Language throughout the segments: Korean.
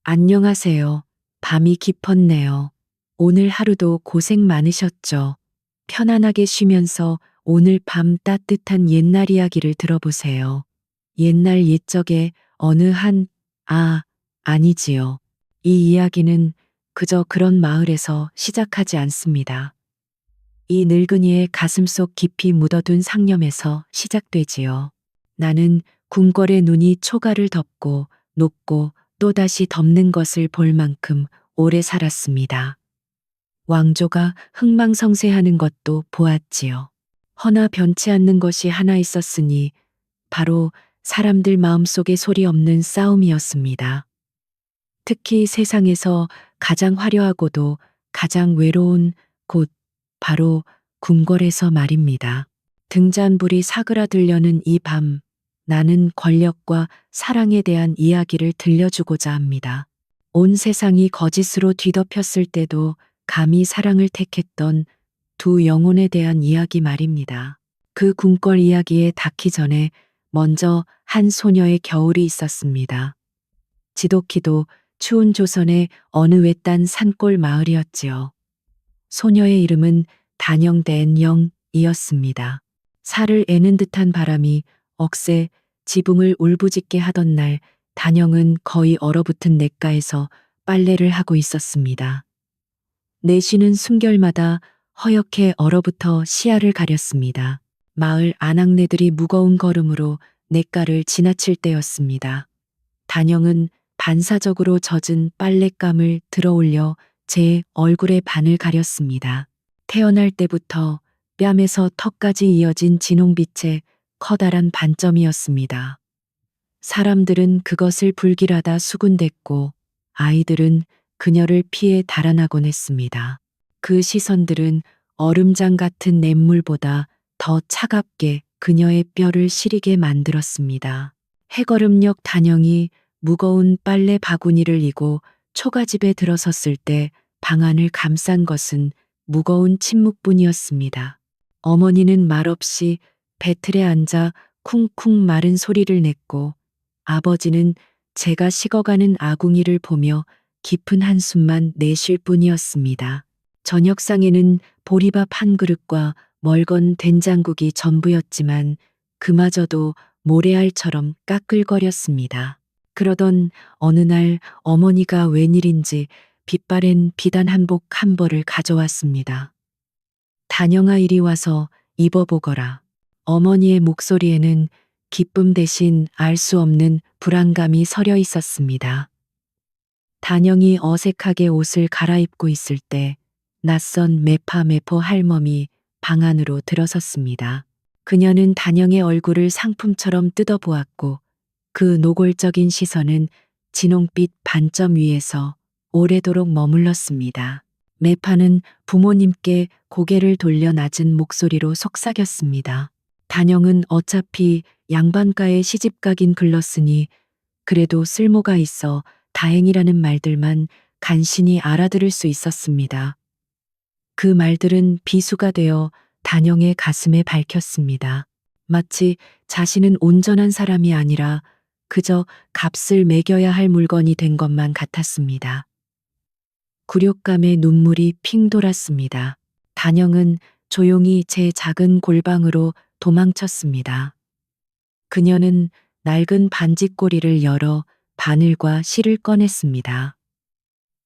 안녕하세요. 밤이 깊었네요. 오늘 하루도 고생 많으셨죠? 편안하게 쉬면서 오늘 밤 따뜻한 옛날 이야기를 들어보세요. 옛날 옛적에 어느 아니지요. 이 이야기는 그저 그런 마을에서 시작하지 않습니다. 이 늙은이의 가슴속 깊이 묻어둔 상념에서 시작되지요. 나는 궁궐의 눈이 초가를 덮고 높고 또다시 덮는 것을 볼 만큼 오래 살았습니다. 왕조가 흥망성쇠하는 것도 보았지요. 허나 변치 않는 것이 하나 있었으니 바로 사람들 마음속에 소리 없는 싸움이었습니다. 특히 세상에서 가장 화려하고도 가장 외로운 곳, 바로 궁궐에서 말입니다. 등잔불이 사그라들려는 이 밤, 나는 권력과 사랑에 대한 이야기를 들려주고자 합니다. 온 세상이 거짓으로 뒤덮였을 때도 감히 사랑을 택했던 두 영혼에 대한 이야기 말입니다. 그 궁궐 이야기에 닿기 전에 먼저 한 소녀의 겨울이 있었습니다. 지독히도 추운 조선의 어느 외딴 산골 마을이었지요. 소녀의 이름은 단영대엔영이었습니다. 살을 애는 듯한 바람이 억새 지붕을 울부짖게 하던 날, 단영은 거의 얼어붙은 냇가에서 빨래를 하고 있었습니다. 내쉬는 숨결마다 허옇게 얼어붙어 시야를 가렸습니다. 마을 아낙네들이 무거운 걸음으로 냇가를 지나칠 때였습니다. 단영은 반사적으로 젖은 빨랫감을 들어올려 제 얼굴의 반을 가렸습니다. 태어날 때부터 뺨에서 턱까지 이어진 진홍빛의 커다란 반점이었습니다. 사람들은 그것을 불길하다 수군댔고 아이들은 그녀를 피해 달아나곤 했습니다. 그 시선들은 얼음장 같은 냇물보다 더 차갑게 그녀의 뼈를 시리게 만들었습니다. 해거름역 단영이 무거운 빨래 바구니를 이고 초가집에 들어섰을 때 방 안을 감싼 것은 무거운 침묵뿐이었습니다. 어머니는 말없이 배틀에 앉아 쿵쿵 마른 소리를 냈고 아버지는 제가 식어가는 아궁이를 보며 깊은 한숨만 내쉴 뿐이었습니다. 저녁상에는 보리밥 한 그릇과 멀건 된장국이 전부였지만 그마저도 모래알처럼 까끌거렸습니다. 그러던 어느 날 어머니가 웬일인지 빛바랜 비단 한복 한 벌을 가져왔습니다. 단영아 이리 와서 입어보거라. 어머니의 목소리에는 기쁨 대신 알 수 없는 불안감이 서려 있었습니다. 단영이 어색하게 옷을 갈아입고 있을 때 낯선 매파 할멈이 방 안으로 들어섰습니다. 그녀는 단영의 얼굴을 상품처럼 뜯어보았고 그 노골적인 시선은 진홍빛 반점 위에서 오래도록 머물렀습니다. 매파는 부모님께 고개를 돌려 낮은 목소리로 속삭였습니다. 단영은 어차피 양반가에 시집가긴 글렀으니 그래도 쓸모가 있어 다행이라는 말들만 간신히 알아들을 수 있었습니다. 그 말들은 비수가 되어 단영의 가슴에 밝혔습니다. 마치 자신은 온전한 사람이 아니라 그저 값을 매겨야 할 물건이 된 것만 같았습니다. 굴욕감에 눈물이 핑 돌았습니다. 단영은 조용히 제 작은 골방으로 도망쳤습니다. 그녀는 낡은 반지꼬리를 열어 바늘과 실을 꺼냈습니다.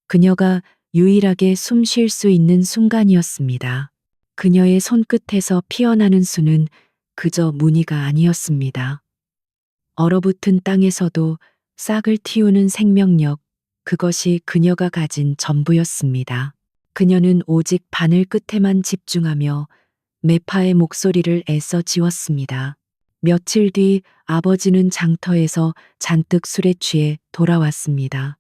그녀가 유일하게 숨 쉴 수 있는 순간이었습니다. 그녀의 손끝에서 피어나는 수는 그저 무늬가 아니었습니다. 얼어붙은 땅에서도 싹을 틔우는 생명력, 그것이 그녀가 가진 전부였습니다. 그녀는 오직 바늘 끝에만 집중하며 매파의 목소리를 애써 지웠습니다. 며칠 뒤 아버지는 장터에서 잔뜩 술에 취해 돌아왔습니다.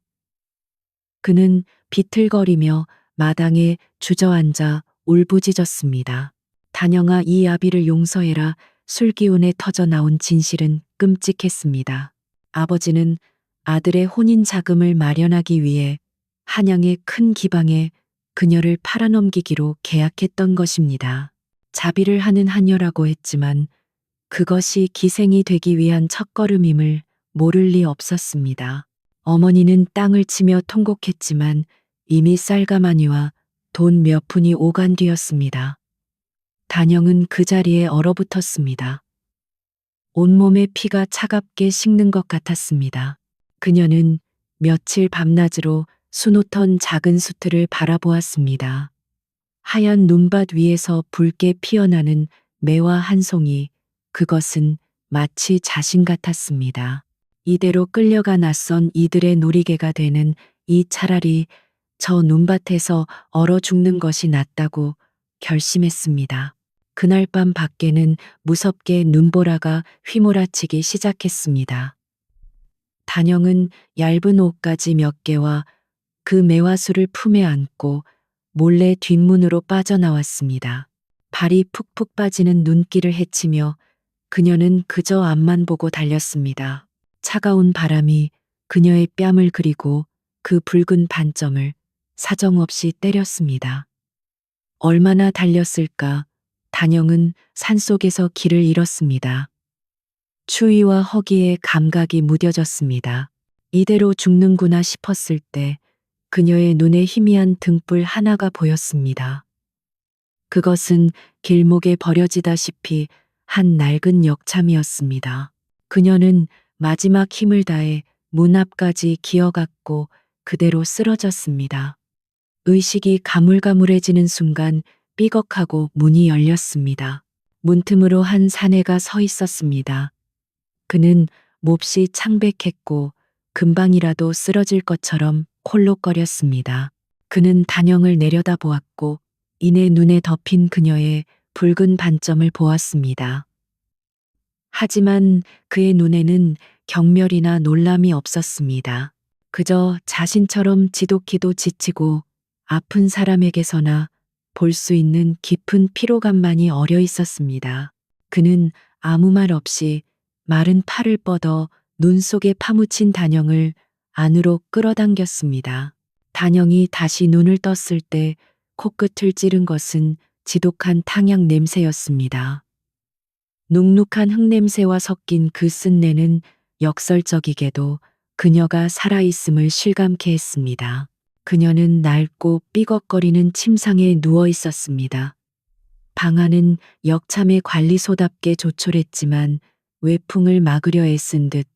그는 비틀거리며 마당에 주저앉아 울부짖었습니다. 단영아, 이 아비를 용서해라. 술 기운에 터져 나온 진실은 끔찍했습니다. 아버지는 아들의 혼인 자금을 마련하기 위해 한양의 큰 기방에 그녀를 팔아넘기기로 계약했던 것입니다. 자비를 하는 하녀라고 했지만 그것이 기생이 되기 위한 첫걸음임을 모를 리 없었습니다. 어머니는 땅을 치며 통곡했지만 이미 쌀가마니와 돈 몇 푼이 오간 뒤였습니다. 단영은 그 자리에 얼어붙었습니다. 온몸의 피가 차갑게 식는 것 같았습니다. 그녀는 며칠 밤낮으로 수놓던 작은 수트를 바라보았습니다. 하얀 눈밭 위에서 붉게 피어나는 매화 한 송이, 그것은 마치 자신 같았습니다. 이대로 끌려가 낯선 이들의 놀이개가 되는 이 차라리 저 눈밭에서 얼어 죽는 것이 낫다고 결심했습니다. 그날 밤 밖에는 무섭게 눈보라가 휘몰아치기 시작했습니다. 단영은 얇은 옷가지 몇 개와 그 매화수를 품에 안고 몰래 뒷문으로 빠져나왔습니다. 발이 푹푹 빠지는 눈길을 헤치며 그녀는 그저 앞만 보고 달렸습니다. 차가운 바람이 그녀의 뺨을 그리고 그 붉은 반점을 사정없이 때렸습니다. 얼마나 달렸을까? 단영은 산속에서 길을 잃었습니다. 추위와 허기에 감각이 무뎌졌습니다. 이대로 죽는구나 싶었을 때 그녀의 눈에 희미한 등불 하나가 보였습니다. 그것은 길목에 버려지다시피 한 낡은 역참이었습니다. 그녀는 마지막 힘을 다해 문 앞까지 기어갔고 그대로 쓰러졌습니다. 의식이 가물가물해지는 순간 삐걱하고 문이 열렸습니다. 문틈으로 한 사내가 서 있었습니다. 그는 몹시 창백했고 금방이라도 쓰러질 것처럼 콜록거렸습니다. 그는 단영을 내려다보았고 이내 눈에 덮인 그녀의 붉은 반점을 보았습니다. 하지만 그의 눈에는 경멸이나 놀람이 없었습니다. 그저 자신처럼 지독히도 지치고 아픈 사람에게서나 볼 수 있는 깊은 피로감만이 어려 있었습니다. 그는 아무 말 없이 마른 팔을 뻗어 눈 속에 파묻힌 단영을 안으로 끌어당겼습니다. 단영이 다시 눈을 떴을 때 코끝을 찌른 것은 지독한 탕약 냄새였습니다. 눅눅한 흙냄새와 섞인 그 쓴내는 역설적이게도 그녀가 살아있음을 실감케 했습니다. 그녀는 낡고 삐걱거리는 침상에 누워 있었습니다. 방 안은 역참의 관리소답게 조촐했지만 외풍을 막으려 애쓴 듯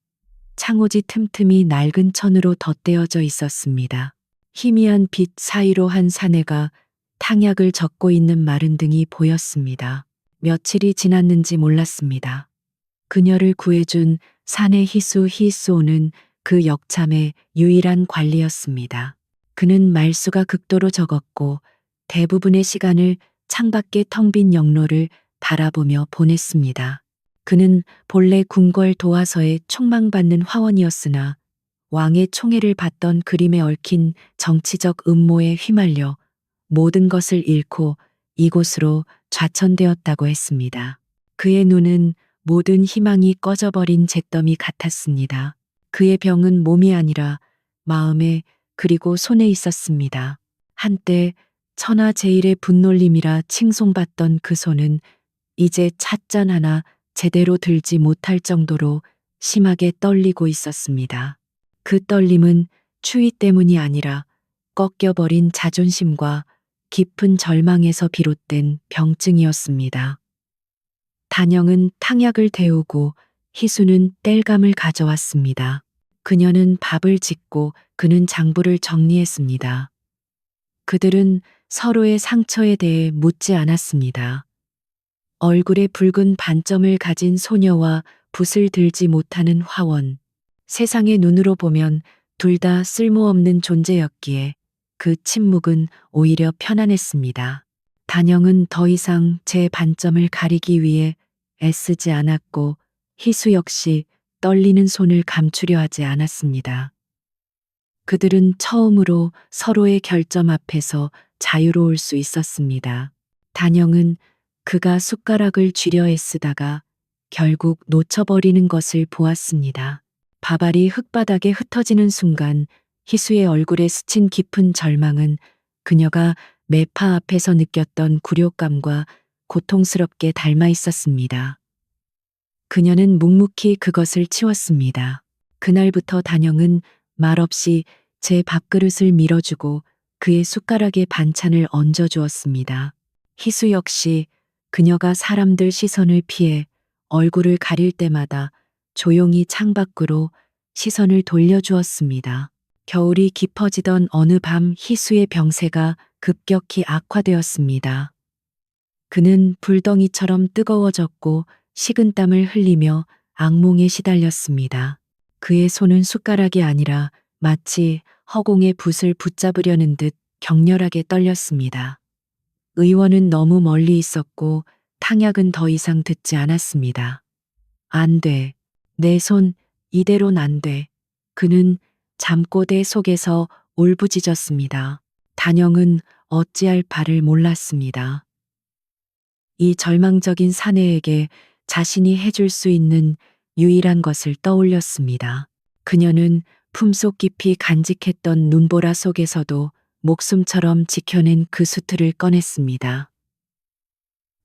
창호지 틈틈이 낡은 천으로 덧대어져 있었습니다. 희미한 빛 사이로 한 사내가 탕약을 젓고 있는 마른 등이 보였습니다. 며칠이 지났는지 몰랐습니다. 그녀를 구해준 사내 히수오는 그 역참의 유일한 관리였습니다. 그는 말수가 극도로 적었고 대부분의 시간을 창밖의 텅 빈 영로를 바라보며 보냈습니다. 그는 본래 궁궐 도화서에 촉망받는 화원이었으나 왕의 총애를 받던 그림에 얽힌 정치적 음모에 휘말려 모든 것을 잃고 이곳으로 좌천되었다고 했습니다. 그의 눈은 모든 희망이 꺼져버린 잿더미 같았습니다. 그의 병은 몸이 아니라 마음에 그리고 손에 있었습니다. 한때 천하 제일의 분놀림이라 칭송받던 그 손은 이제 찻잔 하나 제대로 들지 못할 정도로 심하게 떨리고 있었습니다. 그 떨림은 추위 때문이 아니라 꺾여버린 자존심과 깊은 절망에서 비롯된 병증이었습니다. 단영은 탕약을 데우고 희수는 땔감을 가져왔습니다. 그녀는 밥을 짓고 그는 장부를 정리했습니다. 그들은 서로의 상처에 대해 묻지 않았습니다. 얼굴에 붉은 반점을 가진 소녀와 붓을 들지 못하는 화원. 세상의 눈으로 보면 둘 다 쓸모없는 존재였기에 그 침묵은 오히려 편안했습니다. 단영은 더 이상 제 반점을 가리기 위해 애쓰지 않았고 희수 역시 떨리는 손을 감추려 하지 않았습니다. 그들은 처음으로 서로의 결점 앞에서 자유로울 수 있었습니다. 단영은 그가 숟가락을 쥐려 애쓰다가 결국 놓쳐버리는 것을 보았습니다. 밥알이 흙바닥에 흩어지는 순간 희수의 얼굴에 스친 깊은 절망은 그녀가 매파 앞에서 느꼈던 굴욕감과 고통스럽게 닮아 있었습니다. 그녀는 묵묵히 그것을 치웠습니다. 그날부터 단영은 말없이 제 밥그릇을 밀어주고 그의 숟가락에 반찬을 얹어주었습니다. 희수 역시 그녀가 사람들 시선을 피해 얼굴을 가릴 때마다 조용히 창밖으로 시선을 돌려주었습니다. 겨울이 깊어지던 어느 밤 희수의 병세가 급격히 악화되었습니다. 그는 불덩이처럼 뜨거워졌고 식은땀을 흘리며 악몽에 시달렸습니다. 그의 손은 숟가락이 아니라 마치 허공의 붓을 붙잡으려는 듯 격렬하게 떨렸습니다. 의원은 너무 멀리 있었고 탕약은 더 이상 듣지 않았습니다. 안 돼. 내 손, 이대론 안 돼. 그는 잠꼬대 속에서 울부짖었습니다. 단영은 어찌할 바를 몰랐습니다. 이 절망적인 사내에게 자신이 해줄 수 있는 유일한 것을 떠올렸습니다. 그녀는 품속 깊이 간직했던 눈보라 속에서도 목숨처럼 지켜낸 그 수트를 꺼냈습니다.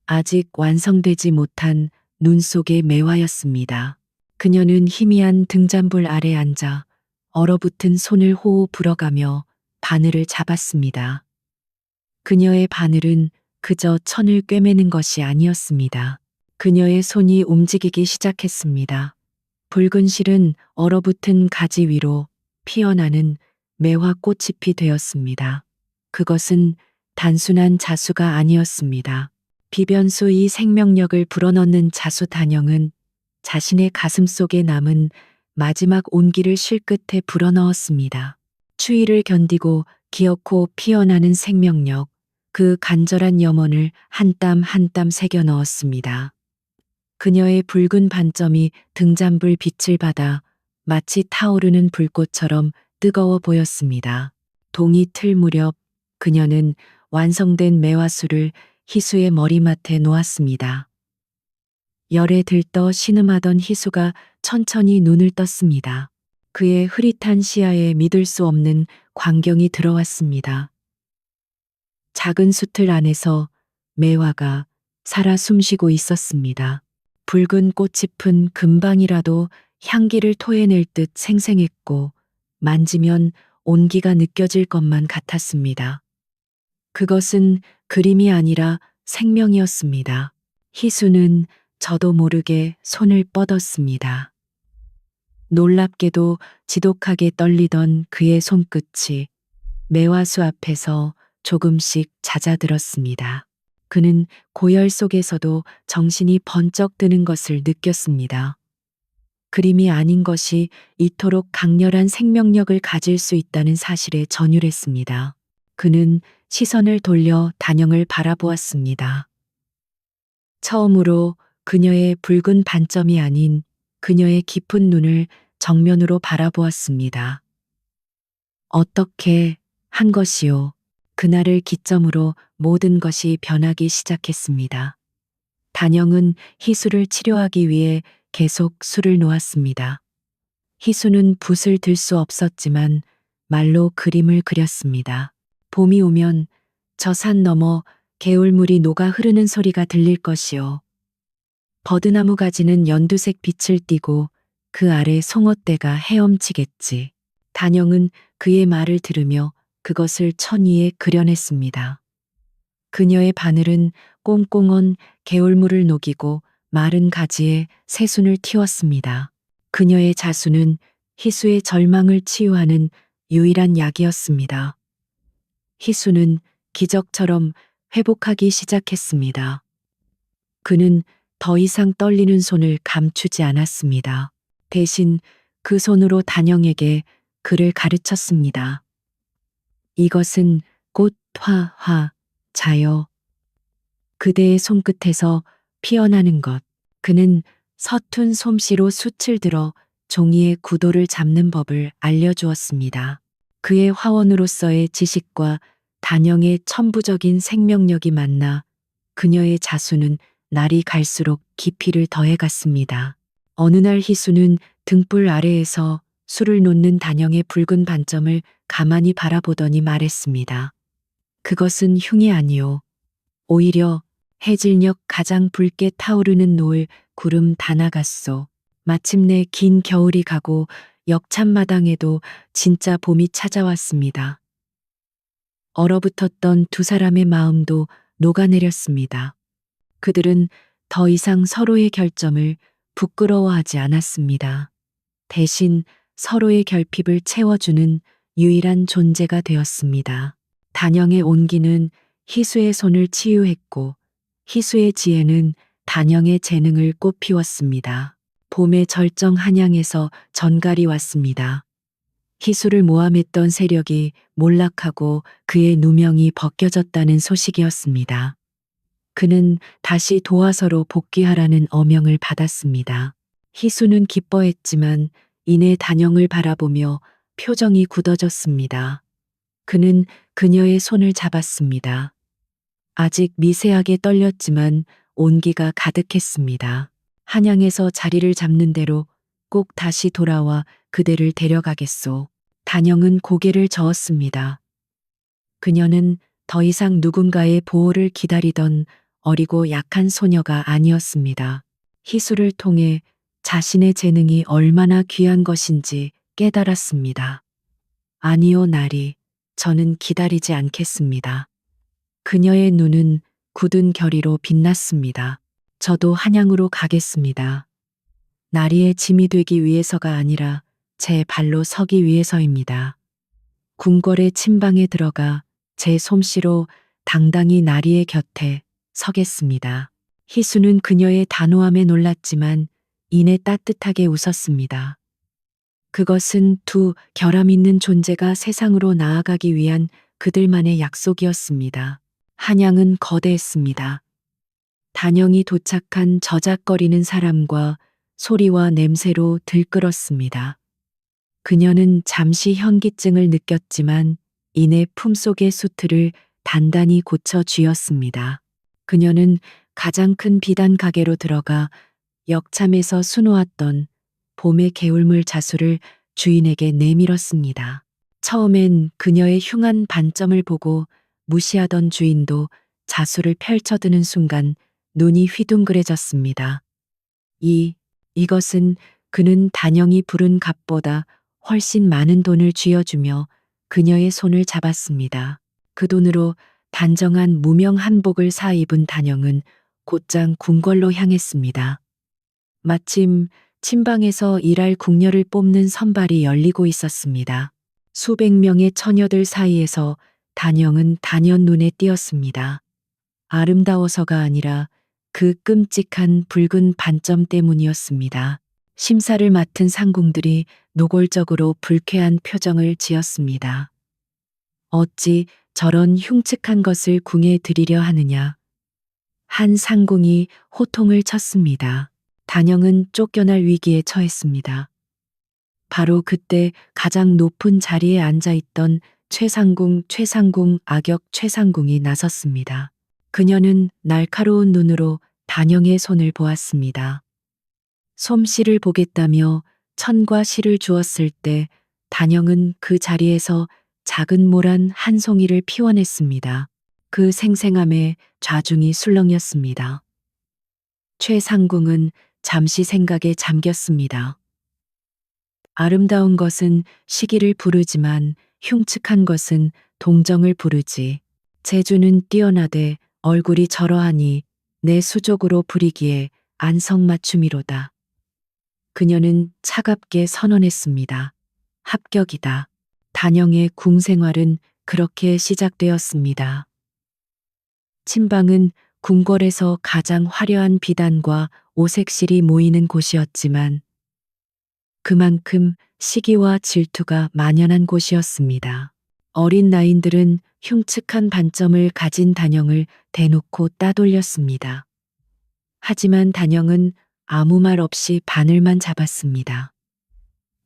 아직 완성되지 못한 눈 속의 매화였습니다. 그녀는 희미한 등잔불 아래 앉아 얼어붙은 손을 호호 불어가며 바늘을 잡았습니다. 그녀의 바늘은 그저 천을 꿰매는 것이 아니었습니다. 그녀의 손이 움직이기 시작했습니다. 붉은 실은 얼어붙은 가지 위로 피어나는 매화 꽃잎이 되었습니다. 그것은 단순한 자수가 아니었습니다. 비변수 이 생명력을 불어넣는 자수 단영은 자신의 가슴 속에 남은 마지막 온기를 실 끝에 불어넣었습니다. 추위를 견디고 기어코 피어나는 생명력, 그 간절한 염원을 한 땀 한 땀 새겨 넣었습니다. 그녀의 붉은 반점이 등잔불 빛을 받아 마치 타오르는 불꽃처럼 뜨거워 보였습니다. 동이 틀 무렵 그녀는 완성된 매화수를 희수의 머리맡에 놓았습니다. 열에 들떠 신음하던 희수가 천천히 눈을 떴습니다. 그의 흐릿한 시야에 믿을 수 없는 광경이 들어왔습니다. 작은 수틀 안에서 매화가 살아 숨쉬고 있었습니다. 붉은 꽃잎은 금방이라도 향기를 토해낼 듯 생생했고 만지면 온기가 느껴질 것만 같았습니다. 그것은 그림이 아니라 생명이었습니다. 희수는 저도 모르게 손을 뻗었습니다. 놀랍게도 지독하게 떨리던 그의 손끝이 매화수 앞에서 조금씩 잦아들었습니다. 그는 고열 속에서도 정신이 번쩍 드는 것을 느꼈습니다. 그림이 아닌 것이 이토록 강렬한 생명력을 가질 수 있다는 사실에 전율했습니다. 그는 시선을 돌려 단영을 바라보았습니다. 처음으로 그녀의 붉은 반점이 아닌 그녀의 깊은 눈을 정면으로 바라보았습니다. 어떻게 한 것이요? 그날을 기점으로 모든 것이 변하기 시작했습니다. 단영은 희수를 치료하기 위해 계속 술을 놓았습니다. 희수는 붓을 들 수 없었지만 말로 그림을 그렸습니다. 봄이 오면 저 산 너머 개울물이 녹아 흐르는 소리가 들릴 것이요. 버드나무 가지는 연두색 빛을 띠고 그 아래 송어떼가 헤엄치겠지. 단영은 그의 말을 들으며 그것을 천 위에 그려냈습니다. 그녀의 바늘은 꽁꽁 개울물을 녹이고 마른 가지에 새순을 틔웠습니다. 그녀의 자수는 희수의 절망을 치유하는 유일한 약이었습니다. 희수는 기적처럼 회복하기 시작했습니다. 그는 더 이상 떨리는 손을 감추지 않았습니다. 대신 그 손으로 단영에게 글을 가르쳤습니다. 이것은 꽃, 화, 자요. 그대의 손끝에서 피어나는 것. 그는 서툰 솜씨로 숯을 들어 종이의 구도를 잡는 법을 알려주었습니다. 그의 화원으로서의 지식과 단영의 천부적인 생명력이 만나 그녀의 자수는 날이 갈수록 깊이를 더해갔습니다. 어느 날 희수는 등불 아래에서 술을 놓는 단영의 붉은 반점을 가만히 바라보더니 말했습니다. 그것은 흉이 아니오. 오히려 해질녘 가장 붉게 타오르는 노을 구름 다나갔소. 마침내 긴 겨울이 가고 역참마당에도 진짜 봄이 찾아왔습니다. 얼어붙었던 두 사람의 마음도 녹아내렸습니다. 그들은 더 이상 서로의 결점을 부끄러워하지 않았습니다. 대신 서로의 결핍을 채워주는 유일한 존재가 되었습니다. 단영의 온기는 희수의 손을 치유했고 희수의 지혜는 단영의 재능을 꽃피웠습니다. 봄의 절정 한양에서 전갈이 왔습니다. 희수를 모함했던 세력이 몰락하고 그의 누명이 벗겨졌다는 소식이었습니다. 그는 다시 도화서로 복귀하라는 어명을 받았습니다. 희수는 기뻐했지만 이내 단영을 바라보며 표정이 굳어졌습니다. 그는 그녀의 손을 잡았습니다. 아직 미세하게 떨렸지만 온기가 가득했습니다. 한양에서 자리를 잡는 대로 꼭 다시 돌아와 그대를 데려가겠소. 단영은 고개를 저었습니다. 그녀는 더 이상 누군가의 보호를 기다리던 어리고 약한 소녀가 아니었습니다. 희수를 통해 자신의 재능이 얼마나 귀한 것인지 깨달았습니다. 아니요, 나리. 저는 기다리지 않겠습니다. 그녀의 눈은 굳은 결의로 빛났습니다. 저도 한양으로 가겠습니다. 나리의 짐이 되기 위해서가 아니라 제 발로 서기 위해서입니다. 궁궐의 침방에 들어가 제 솜씨로 당당히 나리의 곁에 서겠습니다. 희수는 그녀의 단호함에 놀랐지만 이내 따뜻하게 웃었습니다. 그것은 두 결함 있는 존재가 세상으로 나아가기 위한 그들만의 약속이었습니다. 한양은 거대했습니다. 단영이 도착한 저작거리는 사람과 소리와 냄새로 들끓었습니다. 그녀는 잠시 현기증을 느꼈지만 이내 품속의 수틀을 단단히 고쳐 쥐었습니다. 그녀는 가장 큰 비단 가게로 들어가 역참에서 수놓았던 봄의 개울물 자수를 주인에게 내밀었습니다. 처음엔 그녀의 흉한 반점을 보고 무시하던 주인도 자수를 펼쳐드는 순간 눈이 휘둥그레졌습니다. 이것은 그는 단영이 부른 값보다 훨씬 많은 돈을 쥐어주며 그녀의 손을 잡았습니다. 그 돈으로 단정한 무명 한복을 사 입은 단영은 곧장 궁궐로 향했습니다. 마침 침방에서 일할 궁녀를 뽑는 선발이 열리고 있었습니다. 수백 명의 처녀들 사이에서 단영은 단연 눈에 띄었습니다. 아름다워서가 아니라 그 끔찍한 붉은 반점 때문이었습니다. 심사를 맡은 상궁들이 노골적으로 불쾌한 표정을 지었습니다. 어찌 저런 흉측한 것을 궁에 들이려 하느냐. 한 상궁이 호통을 쳤습니다. 단영은 쫓겨날 위기에 처했습니다. 바로 그때 가장 높은 자리에 앉아있던 최상궁 악역 최상궁이 나섰습니다. 그녀는 날카로운 눈으로 단영의 손을 보았습니다. 솜씨를 보겠다며 천과 실을 주었을 때 단영은 그 자리에서 작은 모란 한 송이를 피워냈습니다. 그 생생함에 좌중이 술렁였습니다. 최상궁은 잠시 생각에 잠겼습니다. 아름다운 것은 시기를 부르지만 흉측한 것은 동정을 부르지. 재주는 뛰어나되 얼굴이 저러하니 내 수족으로 부리기에 안성맞춤이로다. 그녀는 차갑게 선언했습니다. 합격이다. 단영의 궁생활은 그렇게 시작되었습니다. 침방은 궁궐에서 가장 화려한 비단과 오색실이 모이는 곳이었지만 그만큼 시기와 질투가 만연한 곳이었습니다. 어린 나인들은 흉측한 반점을 가진 단영을 대놓고 따돌렸습니다. 하지만 단영은 아무 말 없이 바늘만 잡았습니다.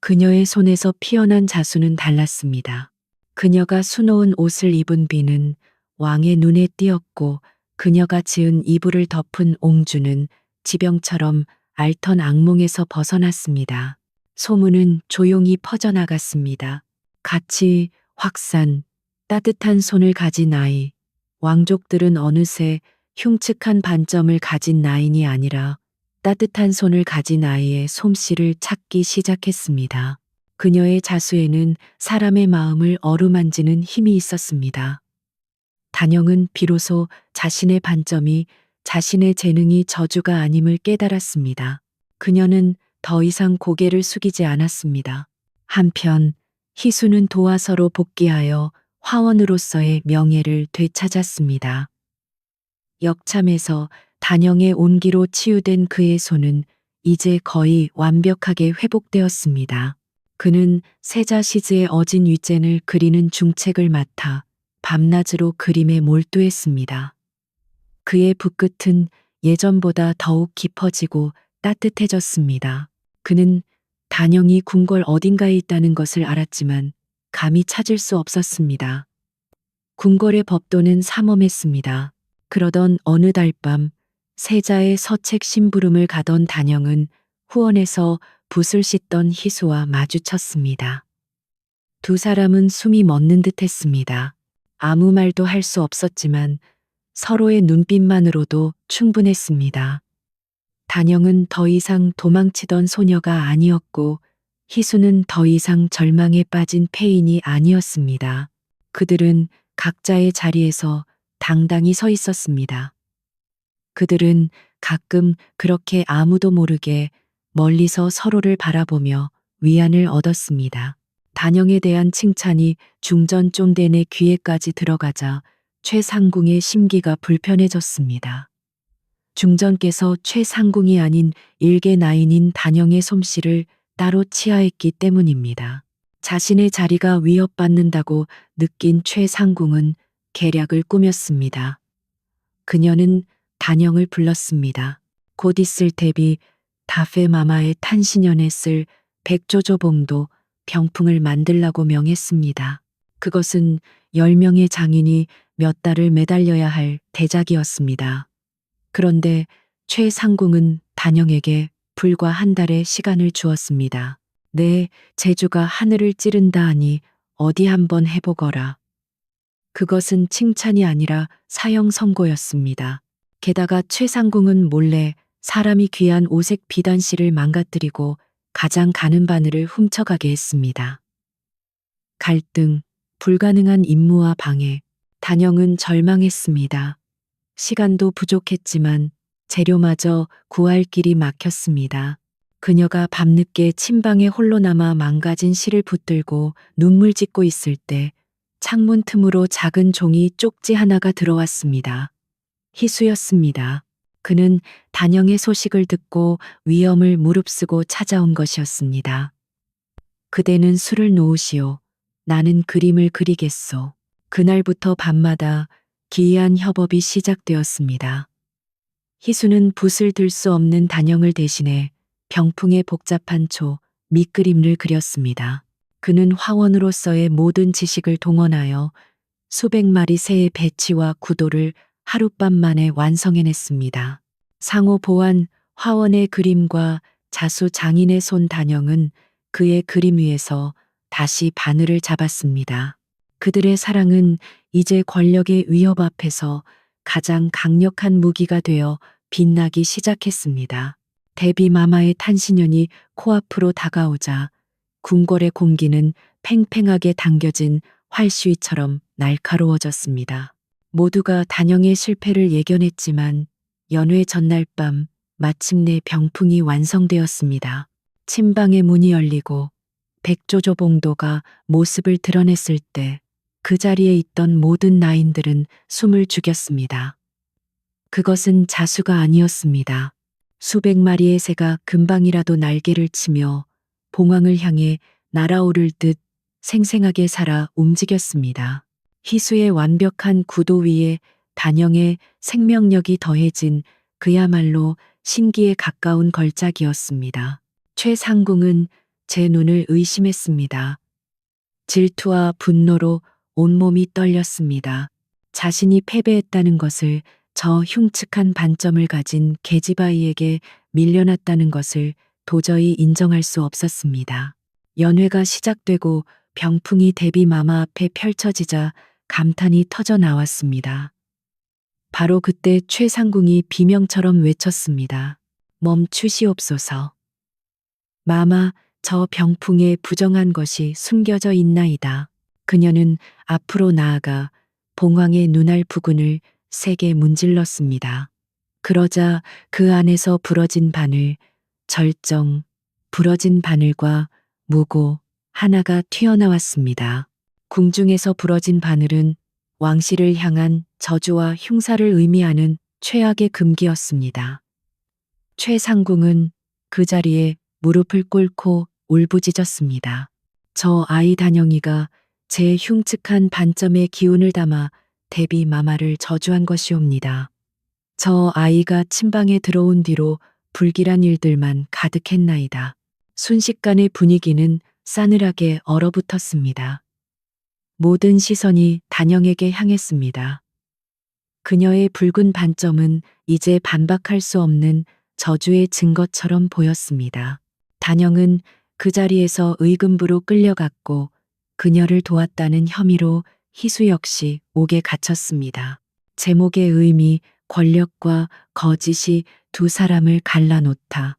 그녀의 손에서 피어난 자수는 달랐습니다. 그녀가 수놓은 옷을 입은 비는 왕의 눈에 띄었고 그녀가 지은 이불을 덮은 옹주는 지병처럼 앓던 악몽에서 벗어났습니다. 소문은 조용히 퍼져나갔습니다. 가치, 확산, 따뜻한 손을 가진 아이. 왕족들은 어느새 흉측한 반점을 가진 나인이 아니라 따뜻한 손을 가진 아이의 솜씨를 찾기 시작했습니다. 그녀의 자수에는 사람의 마음을 어루만지는 힘이 있었습니다. 단영은 비로소 자신의 반점이 자신의 재능이 저주가 아님을 깨달았습니다. 그녀는 더 이상 고개를 숙이지 않았습니다. 한편 희수는 도화서로 복귀하여 화원으로서의 명예를 되찾았습니다. 역참에서 단영의 온기로 치유된 그의 손은 이제 거의 완벽하게 회복되었습니다. 그는 세자 시즈의 어진 윗젠을 그리는 중책을 맡아 밤낮으로 그림에 몰두했습니다. 그의 붓끝은 예전보다 더욱 깊어지고 따뜻해졌습니다. 그는 단영이 궁궐 어딘가에 있다는 것을 알았지만 감히 찾을 수 없었습니다. 궁궐의 법도는 삼엄했습니다. 그러던 어느 달밤 세자의 서책 심부름을 가던 단영은 후원에서 붓을 씻던 희수와 마주쳤습니다. 두 사람은 숨이 멎는 듯 했습니다. 아무 말도 할 수 없었지만 서로의 눈빛만으로도 충분했습니다. 단영은 더 이상 도망치던 소녀가 아니었고 희수는 더 이상 절망에 빠진 폐인이 아니었습니다. 그들은 각자의 자리에서 당당히 서 있었습니다. 그들은 가끔 그렇게 아무도 모르게 멀리서 서로를 바라보며 위안을 얻었습니다. 단영에 대한 칭찬이 중전 쫌덴의 귀에까지 들어가자 최상궁의 심기가 불편해졌습니다. 중전께서 최상궁이 아닌 일개 나인인 단영의 솜씨를 따로 치하했기 때문입니다. 자신의 자리가 위협받는다고 느낀 최상궁은 계략을 꾸몄습니다. 그녀는 단영을 불렀습니다. 곧 있을 테비 다페마마의 탄신년에 쓸 백조조봉도 병풍을 만들라고 명했습니다. 그것은 10명의 장인이 몇 달을 매달려야 할 대작이었습니다. 그런데 최상궁은 단영에게 불과 한 달의 시간을 주었습니다. 내 재주가 하늘을 찌른다 하니 어디 한번 해보거라. 그것은 칭찬이 아니라 사형 선고였습니다. 게다가 최상궁은 몰래 사람이 귀한 오색 비단실을 망가뜨리고 가장 가는 바늘을 훔쳐가게 했습니다. 갈등, 불가능한 임무와 방해, 단영은 절망했습니다. 시간도 부족했지만 재료마저 구할 길이 막혔습니다. 그녀가 밤늦게 침방에 홀로 남아 망가진 실을 붙들고 눈물 짓고 있을 때 창문 틈으로 작은 종이 쪽지 하나가 들어왔습니다. 희수였습니다. 그는 단영의 소식을 듣고 위험을 무릅쓰고 찾아온 것이었습니다. 그대는 술을 놓으시오. 나는 그림을 그리겠소. 그날부터 밤마다 기이한 협업이 시작되었습니다. 희수는 붓을 들 수 없는 단영을 대신해 병풍의 복잡한 초, 밑그림을 그렸습니다. 그는 화원으로서의 모든 지식을 동원하여 수백 마리 새의 배치와 구도를 하룻밤 만에 완성해냈습니다. 상호 보완 화원의 그림과 자수 장인의 손 단영은 그의 그림 위에서 다시 바늘을 잡았습니다. 그들의 사랑은 이제 권력의 위협 앞에서 가장 강력한 무기가 되어 빛나기 시작했습니다. 데비 마마의 탄신년이 코앞으로 다가오자 궁궐의 공기는 팽팽하게 당겨진 활시위처럼 날카로워졌습니다. 모두가 단영의 실패를 예견했지만 연회 전날 밤 마침내 병풍이 완성되었습니다. 침방의 문이 열리고 백조조봉도가 모습을 드러냈을 때 그 자리에 있던 모든 나인들은 숨을 죽였습니다. 그것은 자수가 아니었습니다. 수백 마리의 새가 금방이라도 날개를 치며 봉황을 향해 날아오를 듯 생생하게 살아 움직였습니다. 희수의 완벽한 구도 위에 단영의 생명력이 더해진 그야말로 신기에 가까운 걸작이었습니다. 최상궁은 제 눈을 의심했습니다. 질투와 분노로 온몸이 떨렸습니다. 자신이 패배했다는 것을 저 흉측한 반점을 가진 계지바이에게 밀려났다는 것을 도저히 인정할 수 없었습니다. 연회가 시작되고 병풍이 데비 마마 앞에 펼쳐지자 감탄이 터져 나왔습니다. 바로 그때 최상궁이 비명처럼 외쳤습니다. 멈추시옵소서. 마마, 저 병풍에 부정한 것이 숨겨져 있나이다. 그녀는 앞으로 나아가 봉황의 눈알 부근을 세게 문질렀습니다. 그러자 그 안에서 부러진 바늘, 절정, 부러진 바늘과 무고 하나가 튀어나왔습니다. 궁중에서 부러진 바늘은 왕실을 향한 저주와 흉사를 의미하는 최악의 금기였습니다. 최상궁은 그 자리에 무릎을 꿇고 울부짖었습니다. 저 아이 단영이가 제 흉측한 반점에 기운을 담아 대비 마마를 저주한 것이옵니다. 저 아이가 침방에 들어온 뒤로 불길한 일들만 가득했나이다. 순식간에 분위기는 싸늘하게 얼어붙었습니다. 모든 시선이 단영에게 향했습니다. 그녀의 붉은 반점은 이제 반박할 수 없는 저주의 증거처럼 보였습니다. 단영은 그 자리에서 의금부로 끌려갔고 그녀를 도왔다는 혐의로 희수 역시 옥에 갇혔습니다. 제목의 의미, 권력과 거짓이 두 사람을 갈라놓다.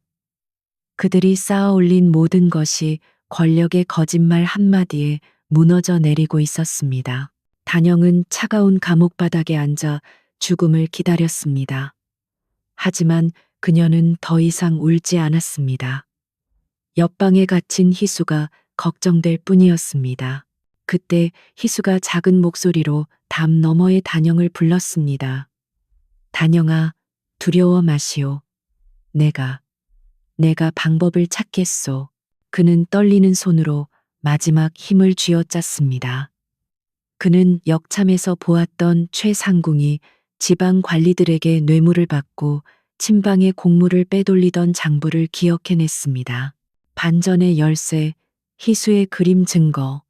그들이 쌓아 올린 모든 것이 권력의 거짓말 한마디에 무너져 내리고 있었습니다. 단영은 차가운 감옥 바닥에 앉아 죽음을 기다렸습니다. 하지만 그녀는 더 이상 울지 않았습니다. 옆방에 갇힌 희수가 걱정될 뿐이었습니다. 그때 희수가 작은 목소리로 담 너머의 단영을 불렀습니다. 단영아, 두려워 마시오. 내가 방법을 찾겠소. 그는 떨리는 손으로 마지막 힘을 쥐어짰습니다. 그는 역참에서 보았던 최상궁이 지방 관리들에게 뇌물을 받고 친방의 공물을 빼돌리던 장부를 기억해냈습니다. 반전의 열쇠, 희수의 그림 증거.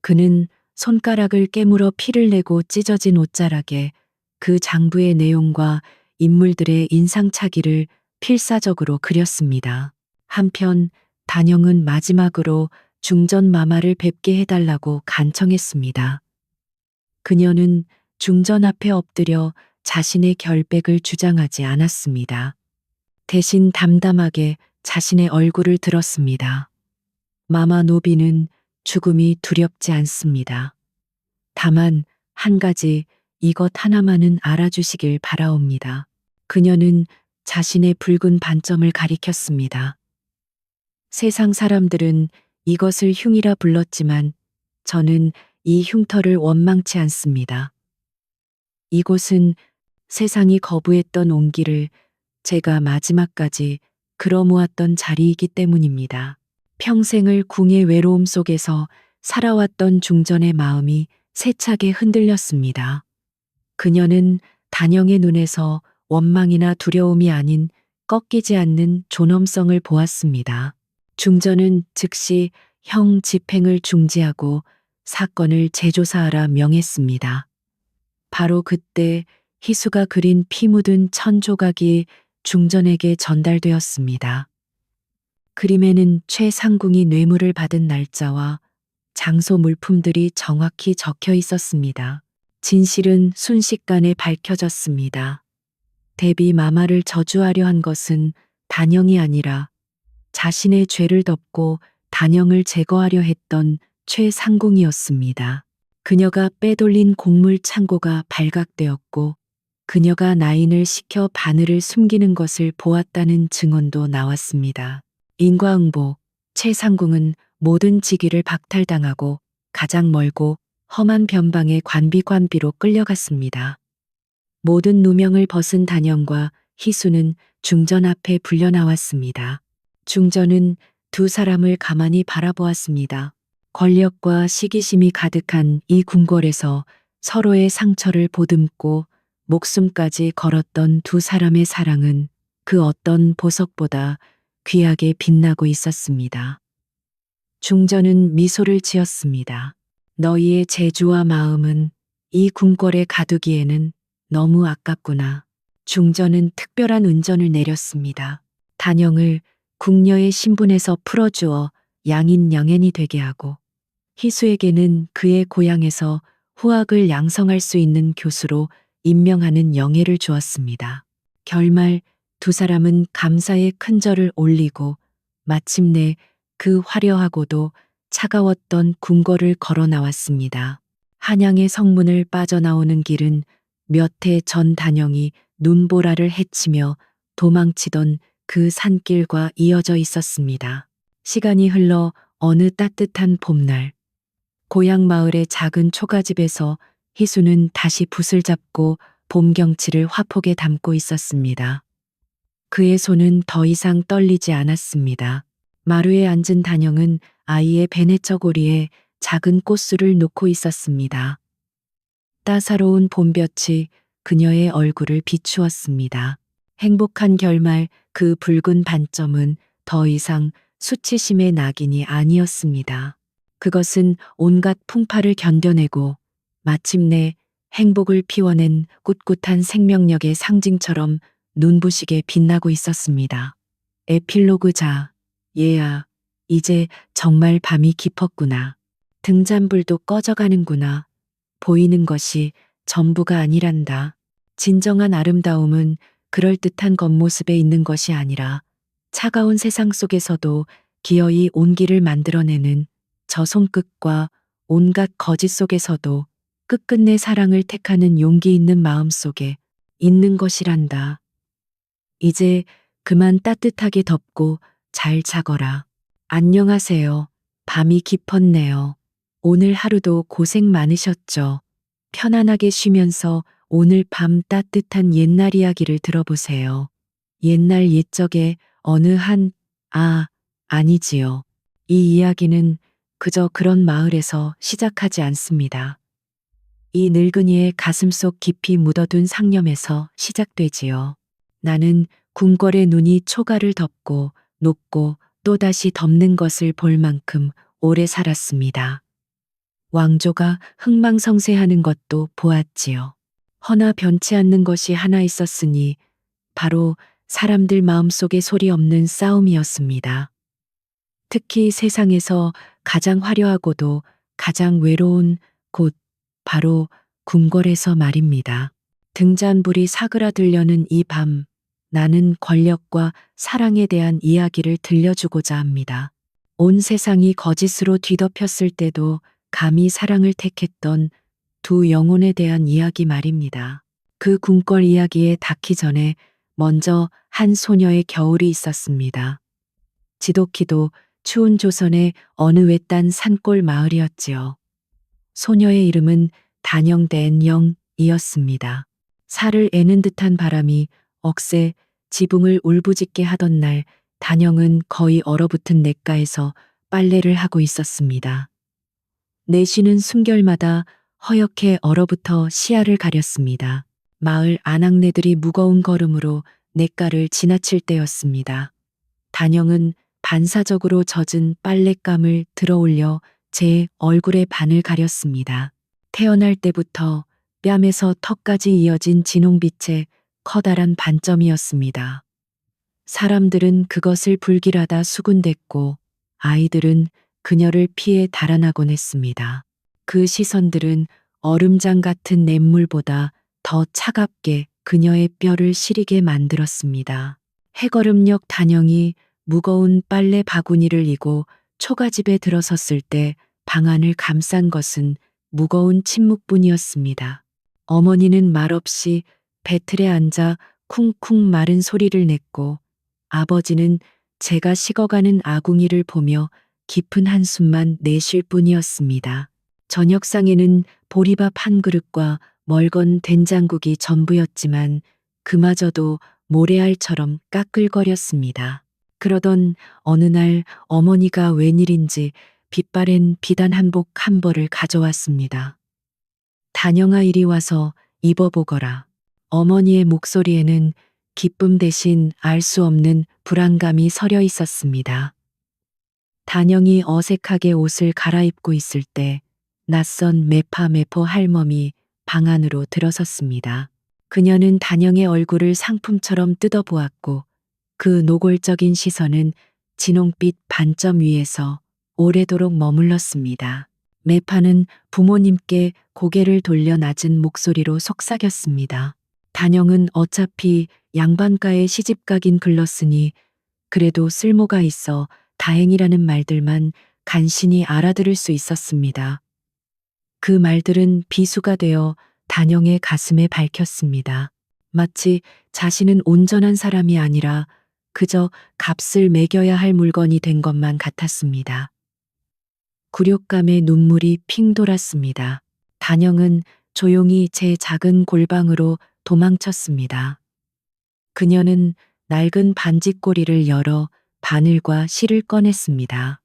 그는 손가락을 깨물어 피를 내고 찢어진 옷자락에 그 장부의 내용과 인물들의 인상착의를 필사적으로 그렸습니다. 한편 단영은 마지막으로 중전 마마를 뵙게 해달라고 간청했습니다. 그녀는 중전 앞에 엎드려 자신의 결백을 주장하지 않았습니다. 대신 담담하게 자신의 얼굴을 들었습니다. 마마 노비는 죽음이 두렵지 않습니다. 다만 한 가지 이것 하나만은 알아주시길 바라옵니다. 그녀는 자신의 붉은 반점을 가리켰습니다. 세상 사람들은 이것을 흉이라 불렀지만 저는 이 흉터를 원망치 않습니다. 이곳은 세상이 거부했던 온기를 제가 마지막까지 끌어모았던 자리이기 때문입니다. 평생을 궁의 외로움 속에서 살아왔던 중전의 마음이 세차게 흔들렸습니다. 그녀는 단영의 눈에서 원망이나 두려움이 아닌 꺾이지 않는 존엄성을 보았습니다. 중전은 즉시 형 집행을 중지하고 사건을 재조사하라 명했습니다. 바로 그때 희수가 그린 피 묻은 천 조각이 중전에게 전달되었습니다. 그림에는 최상궁이 뇌물을 받은 날짜와 장소 물품들이 정확히 적혀 있었습니다. 진실은 순식간에 밝혀졌습니다. 대비 마마를 저주하려 한 것은 단영이 아니라 자신의 죄를 덮고 단영을 제거하려 했던 최상궁이었습니다. 그녀가 빼돌린 곡물 창고가 발각되었고 그녀가 나인을 시켜 바늘을 숨기는 것을 보았다는 증언도 나왔습니다. 인과응보, 최상궁은 모든 직위를 박탈당하고 가장 멀고 험한 변방의 관비관비로 끌려갔습니다. 모든 누명을 벗은 단영과 희수는 중전 앞에 불려나왔습니다. 중전은 두 사람을 가만히 바라보았습니다. 권력과 시기심이 가득한 이 궁궐에서 서로의 상처를 보듬고 목숨까지 걸었던 두 사람의 사랑은 그 어떤 보석보다 귀하게 빛나고 있었습니다. 중전은 미소를 지었습니다. 너희의 재주와 마음은 이 궁궐에 가두기에는 너무 아깝구나. 중전은 특별한 은전을 내렸습니다. 단영을 궁녀의 신분에서 풀어주어 양인 양앤이 되게 하고 희수에게는 그의 고향에서 후학을 양성할 수 있는 교수로 임명하는 영예를 주었습니다. 결말 두 사람은 감사의 큰절을 올리고 마침내 그 화려하고도 차가웠던 궁궐을 걸어 나왔습니다. 한양의 성문을 빠져나오는 길은 몇 해 전 단영이 눈보라를 헤치며 도망치던 그 산길과 이어져 있었습니다. 시간이 흘러 어느 따뜻한 봄날, 고향 마을의 작은 초가집에서 희수는 다시 붓을 잡고 봄 경치를 화폭에 담고 있었습니다. 그의 손은 더 이상 떨리지 않았습니다. 마루에 앉은 단영은 아이의 베네처고리에 작은 꽃술을 놓고 있었습니다. 따사로운 봄볕이 그녀의 얼굴을 비추었습니다. 행복한 결말 그 붉은 반점은 더 이상 수치심의 낙인이 아니었습니다. 그것은 온갖 풍파를 견뎌내고 마침내 행복을 피워낸 꿋꿋한 생명력의 상징처럼 눈부시게 빛나고 있었습니다. 에필로그자, 얘야, 이제 정말 밤이 깊었구나. 등잔불도 꺼져가는구나. 보이는 것이 전부가 아니란다. 진정한 아름다움은 그럴듯한 겉모습에 있는 것이 아니라 차가운 세상 속에서도 기어이 온기를 만들어내는 저 손끝과 온갖 거짓 속에서도 끝끝내 사랑을 택하는 용기 있는 마음 속에 있는 것이란다. 이제 그만 따뜻하게 덮고 잘 자거라. 안녕하세요. 밤이 깊었네요. 오늘 하루도 고생 많으셨죠? 편안하게 쉬면서 오늘 밤 따뜻한 옛날 이야기를 들어보세요. 옛날 옛적에 어느 아니지요. 이 이야기는 그저 그런 마을에서 시작하지 않습니다. 이 늙은이의 가슴속 깊이 묻어둔 상념에서 시작되지요. 나는 궁궐의 눈이 초가를 덮고 녹고 또다시 덮는 것을 볼 만큼 오래 살았습니다. 왕조가 흥망성쇠하는 것도 보았지요. 허나 변치 않는 것이 하나 있었으니 바로 사람들 마음속에 소리 없는 싸움이었습니다. 특히 세상에서 가장 화려하고도 가장 외로운 곳, 바로 궁궐에서 말입니다. 등잔불이 사그라들려는 이 밤, 나는 권력과 사랑에 대한 이야기를 들려주고자 합니다. 온 세상이 거짓으로 뒤덮였을 때도 감히 사랑을 택했던 두 영혼에 대한 이야기 말입니다. 그 궁궐 이야기에 닿기 전에 먼저 한 소녀의 겨울이 있었습니다. 지독히도 추운 조선의 어느 외딴 산골 마을이었지요. 소녀의 이름은 단영댄영이었습니다. 살을 애는 듯한 바람이 억새 지붕을 울부짖게 하던 날, 단영은 거의 얼어붙은 냇가에서 빨래를 하고 있었습니다. 내쉬는 숨결마다 허옇게 얼어붙어 시야를 가렸습니다. 마을 아낙네들이 무거운 걸음으로 냇가를 지나칠 때였습니다. 단영은 반사적으로 젖은 빨랫감을 들어올려 제 얼굴의 반을 가렸습니다. 태어날 때부터 뺨에서 턱까지 이어진 진홍빛의 커다란 반점이었습니다. 사람들은 그것을 불길하다 수군댔고 아이들은 그녀를 피해 달아나곤 했습니다. 그 시선들은 얼음장 같은 냇물보다 더 차갑게 그녀의 뼈를 시리게 만들었습니다. 해거름역 단영이 무거운 빨래 바구니를 이고 초가집에 들어섰을 때 방 안을 감싼 것은 무거운 침묵뿐이었습니다. 어머니는 말없이 배틀에 앉아 쿵쿵 마른 소리를 냈고 아버지는 제가 식어가는 아궁이를 보며 깊은 한숨만 내쉴 뿐이었습니다. 저녁상에는 보리밥 한 그릇과 멀건 된장국이 전부였지만 그마저도 모래알처럼 까끌거렸습니다. 그러던 어느 날 어머니가 웬일인지 빛바랜 비단 한복 한 벌을 가져왔습니다. 단영아 이리 와서 입어보거라. 어머니의 목소리에는 기쁨 대신 알 수 없는 불안감이 서려 있었습니다. 단영이 어색하게 옷을 갈아입고 있을 때 낯선 매파매포 할멈이 방 안으로 들어섰습니다. 그녀는 단영의 얼굴을 상품처럼 뜯어보았고 그 노골적인 시선은 진홍빛 반점 위에서 오래도록 머물렀습니다. 매파는 부모님께 고개를 돌려 낮은 목소리로 속삭였습니다. 단영은 어차피 양반가에 시집가긴 글렀으니 그래도 쓸모가 있어 다행이라는 말들만 간신히 알아들을 수 있었습니다. 그 말들은 비수가 되어 단영의 가슴에 밝혔습니다. 마치 자신은 온전한 사람이 아니라 그저 값을 매겨야 할 물건이 된 것만 같았습니다. 굴욕감에 눈물이 핑 돌았습니다. 단영은 조용히 제 작은 골방으로 도망쳤습니다. 그녀는 낡은 반지꼬리를 열어 바늘과 실을 꺼냈습니다.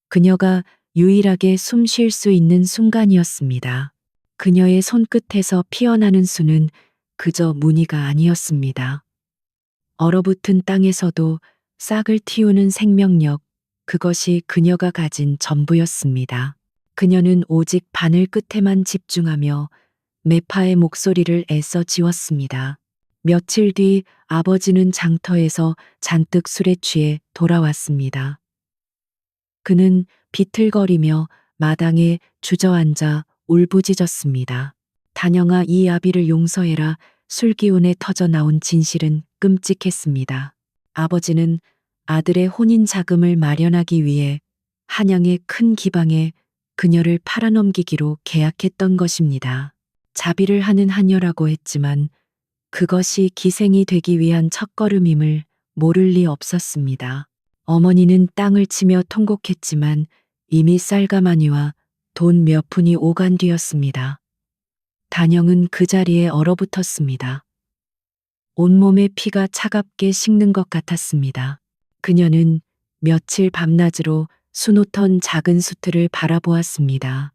그녀가 유일하게 숨 쉴 수 있는 순간이었습니다. 그녀의 손끝에서 피어나는 수는 그저 무늬가 아니었습니다. 얼어붙은 땅에서도 싹을 틔우는 생명력, 그것이 그녀가 가진 전부였습니다. 그녀는 오직 바늘 끝에만 집중하며 매파의 목소리를 애써 지웠습니다. 며칠 뒤 아버지는 장터에서 잔뜩 술에 취해 돌아왔습니다. 그는 비틀거리며 마당에 주저앉아 울부짖었습니다. 단영아, 이 아비를 용서해라. 술 기운에 터져 나온 진실은 끔찍했습니다. 아버지는 아들의 혼인 자금을 마련하기 위해 한양의 큰 기방에 그녀를 팔아넘기기로 계약했던 것입니다. 자비를 하는 하녀라고 했지만 그것이 기생이 되기 위한 첫걸음임을 모를 리 없었습니다. 어머니는 땅을 치며 통곡했지만 이미 쌀가마니와 돈 몇 푼이 오간 뒤였습니다. 단영은 그 자리에 얼어붙었습니다. 온몸의 피가 차갑게 식는 것 같았습니다. 그녀는 며칠 밤낮으로 수놓던 작은 수틀을 바라보았습니다.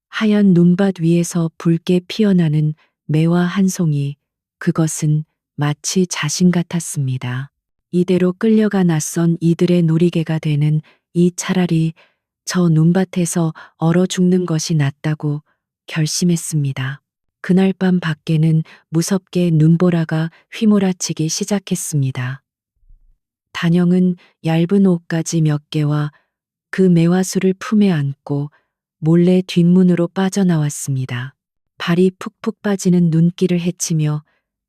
하얀 눈밭 위에서 붉게 피어나는 매화 한 송이, 그것은 마치 자신 같았습니다. 이대로 끌려가 낯선 이들의 놀이개가 되는 이 차라리 저 눈밭에서 얼어 죽는 것이 낫다고 결심했습니다. 그날 밤 밖에는 무섭게 눈보라가 휘몰아치기 시작했습니다. 단영은 얇은 옷가지 몇 개와 그 매화수를 품에 안고 몰래 뒷문으로 빠져나왔습니다. 발이 푹푹 빠지는 눈길을 헤치며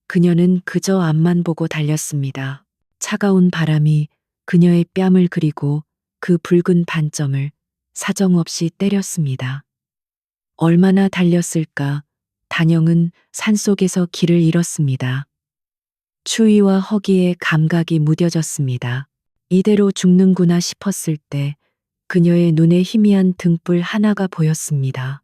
그녀는 그저 앞만 보고 달렸습니다. 차가운 바람이 그녀의 뺨을 그리고 그 붉은 반점을 사정없이 때렸습니다. 얼마나 달렸을까? 단영은 산속에서 길을 잃었습니다. 추위와 허기에 감각이 무뎌졌습니다. 이대로 죽는구나 싶었을 때 그녀의 눈에 희미한 등불 하나가 보였습니다.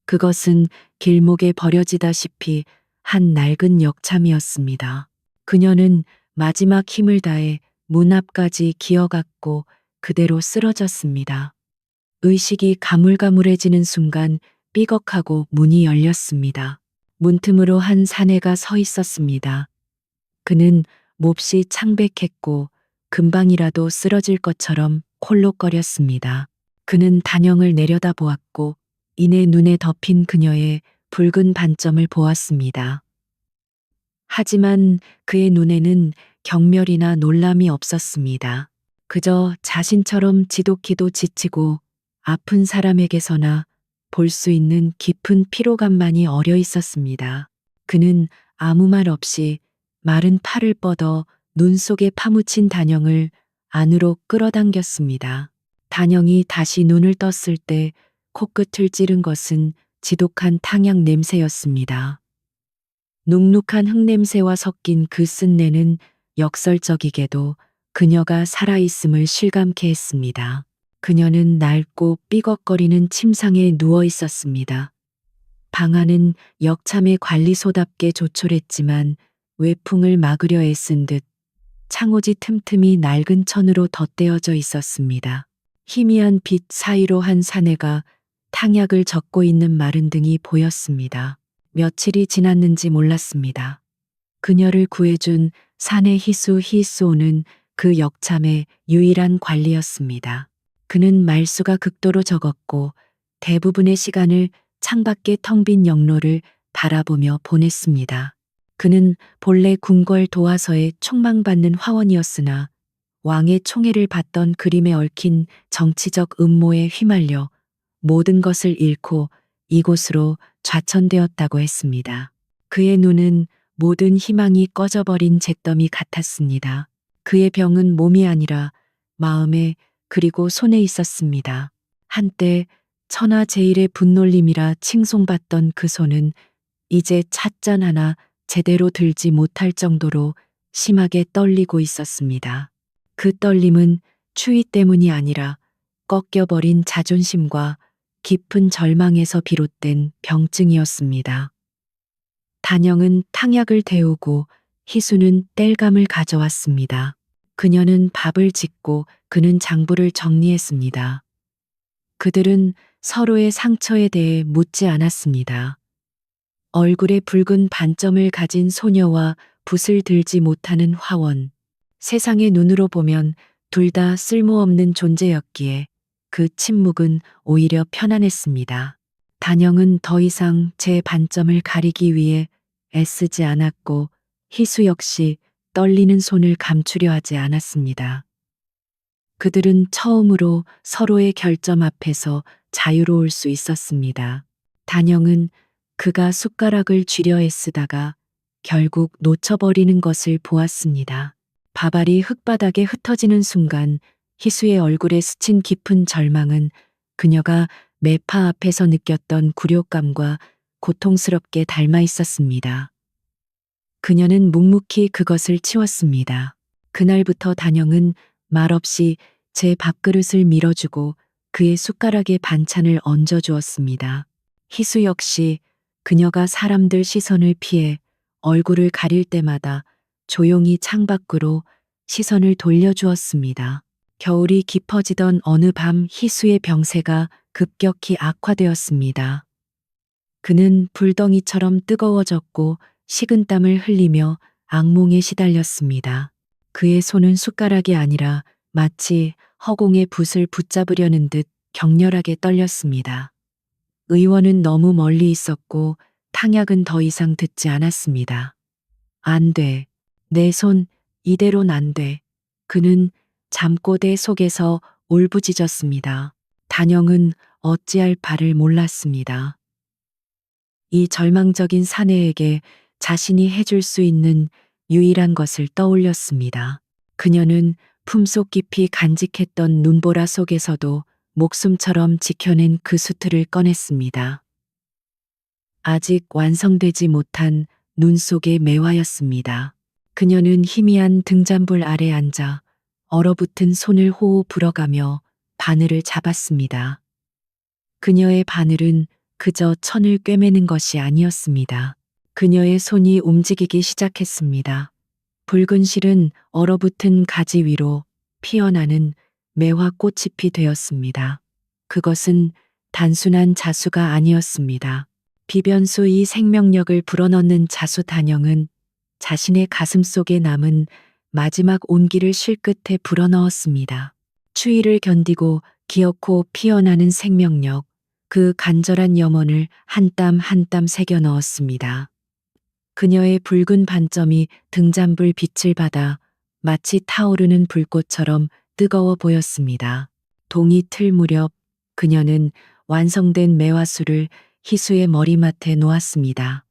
그것은 길목에 버려지다시피 한 낡은 역참이었습니다. 그녀는 마지막 힘을 다해 문 앞까지 기어갔고 그대로 쓰러졌습니다. 의식이 가물가물해지는 순간 삐걱하고 문이 열렸습니다. 문틈으로 한 사내가 서 있었습니다. 그는 몹시 창백했고 금방이라도 쓰러질 것처럼 콜록거렸습니다. 그는 단영을 내려다보았고 이내 눈에 덮인 그녀의 붉은 반점을 보았습니다. 하지만 그의 눈에는 경멸이나 놀람이 없었습니다. 그저 자신처럼 지독히도 지치고 아픈 사람에게서나 볼 수 있는 깊은 피로감만이 어려 있었습니다. 그는 아무 말 없이 마른 팔을 뻗어 눈 속에 파묻힌 단영을 안으로 끌어당겼습니다. 단영이 다시 눈을 떴을 때 코끝을 찌른 것은 지독한 탕약 냄새였습니다. 눅눅한 흙냄새와 섞인 그 쓴내는 역설적이게도 그녀가 살아있음을 실감케 했습니다. 그녀는 낡고 삐걱거리는 침상에 누워 있었습니다. 방 안은 역참의 관리소답게 조촐했지만 외풍을 막으려 애쓴 듯 창호지 틈틈이 낡은 천으로 덧대어져 있었습니다. 희미한 빛 사이로 한 사내가 탕약을 젓고 있는 마른 등이 보였습니다. 며칠이 지났는지 몰랐습니다. 그녀를 구해준 사내 히수오는 그 역참의 유일한 관리였습니다. 그는 말수가 극도로 적었고 대부분의 시간을 창밖의 텅 빈 영로를 바라보며 보냈습니다. 그는 본래 궁궐 도화서에 총망받는 화원이었으나 왕의 총애를 받던 그림에 얽힌 정치적 음모에 휘말려 모든 것을 잃고 이곳으로 좌천되었다고 했습니다. 그의 눈은 모든 희망이 꺼져버린 잿더미 같았습니다. 그의 병은 몸이 아니라 마음에 그리고 손에 있었습니다. 한때 천하제일의 분놀림이라 칭송받던 그 손은 이제 찻잔 하나 제대로 들지 못할 정도로 심하게 떨리고 있었습니다. 그 떨림은 추위 때문이 아니라 꺾여버린 자존심과 깊은 절망에서 비롯된 병증이었습니다. 단영은 탕약을 데우고 희수는 땔감을 가져왔습니다. 그녀는 밥을 짓고 그는 장부를 정리했습니다. 그들은 서로의 상처에 대해 묻지 않았습니다. 얼굴에 붉은 반점을 가진 소녀와 붓을 들지 못하는 화원. 세상의 눈으로 보면 둘 다 쓸모없는 존재였기에 그 침묵은 오히려 편안했습니다. 단영은 더 이상 제 반점을 가리기 위해 애쓰지 않았고 희수 역시 떨리는 손을 감추려 하지 않았습니다. 그들은 처음으로 서로의 결점 앞에서 자유로울 수 있었습니다. 단영은 그가 숟가락을 쥐려 애쓰다가 결국 놓쳐버리는 것을 보았습니다. 밥알이 흙바닥에 흩어지는 순간 희수의 얼굴에 스친 깊은 절망은 그녀가 매파 앞에서 느꼈던 굴욕감과 고통스럽게 닮아 있었습니다. 그녀는 묵묵히 그것을 치웠습니다. 그날부터 단영은 말없이 제 밥그릇을 밀어주고 그의 숟가락에 반찬을 얹어주었습니다. 희수 역시 그녀가 사람들 시선을 피해 얼굴을 가릴 때마다 조용히 창밖으로 시선을 돌려주었습니다. 겨울이 깊어지던 어느 밤 희수의 병세가 급격히 악화되었습니다. 그는 불덩이처럼 뜨거워졌고 식은땀을 흘리며 악몽에 시달렸습니다. 그의 손은 숟가락이 아니라 마치 허공의 붓을 붙잡으려는 듯 격렬하게 떨렸습니다. 의원은 너무 멀리 있었고 탕약은 더 이상 듣지 않았습니다. 안 돼. 내 손 이대론 안 돼. 그는 잠꼬대 속에서 울부짖었습니다. 단영은 어찌할 바를 몰랐습니다. 이 절망적인 사내에게 자신이 해줄 수 있는 유일한 것을 떠올렸습니다. 그녀는 품속 깊이 간직했던 눈보라 속에서도 목숨처럼 지켜낸 그 수트를 꺼냈습니다. 아직 완성되지 못한 눈 속의 매화였습니다. 그녀는 희미한 등잔불 아래 앉아 얼어붙은 손을 호호 불어가며 바늘을 잡았습니다. 그녀의 바늘은 그저 천을 꿰매는 것이 아니었습니다. 그녀의 손이 움직이기 시작했습니다. 붉은 실은 얼어붙은 가지 위로 피어나는 매화 꽃잎이 되었습니다. 그것은 단순한 자수가 아니었습니다. 비변수 이 생명력을 불어넣는 자수 단영은 자신의 가슴 속에 남은 마지막 온기를 실끝에 불어넣었습니다. 추위를 견디고 기어코 피어나는 생명력, 그 간절한 염원을 한 땀 한 땀 새겨 넣었습니다. 그녀의 붉은 반점이 등잔불 빛을 받아 마치 타오르는 불꽃처럼 뜨거워 보였습니다. 동이 틀 무렵 그녀는 완성된 매화수를 희수의 머리맡에 놓았습니다.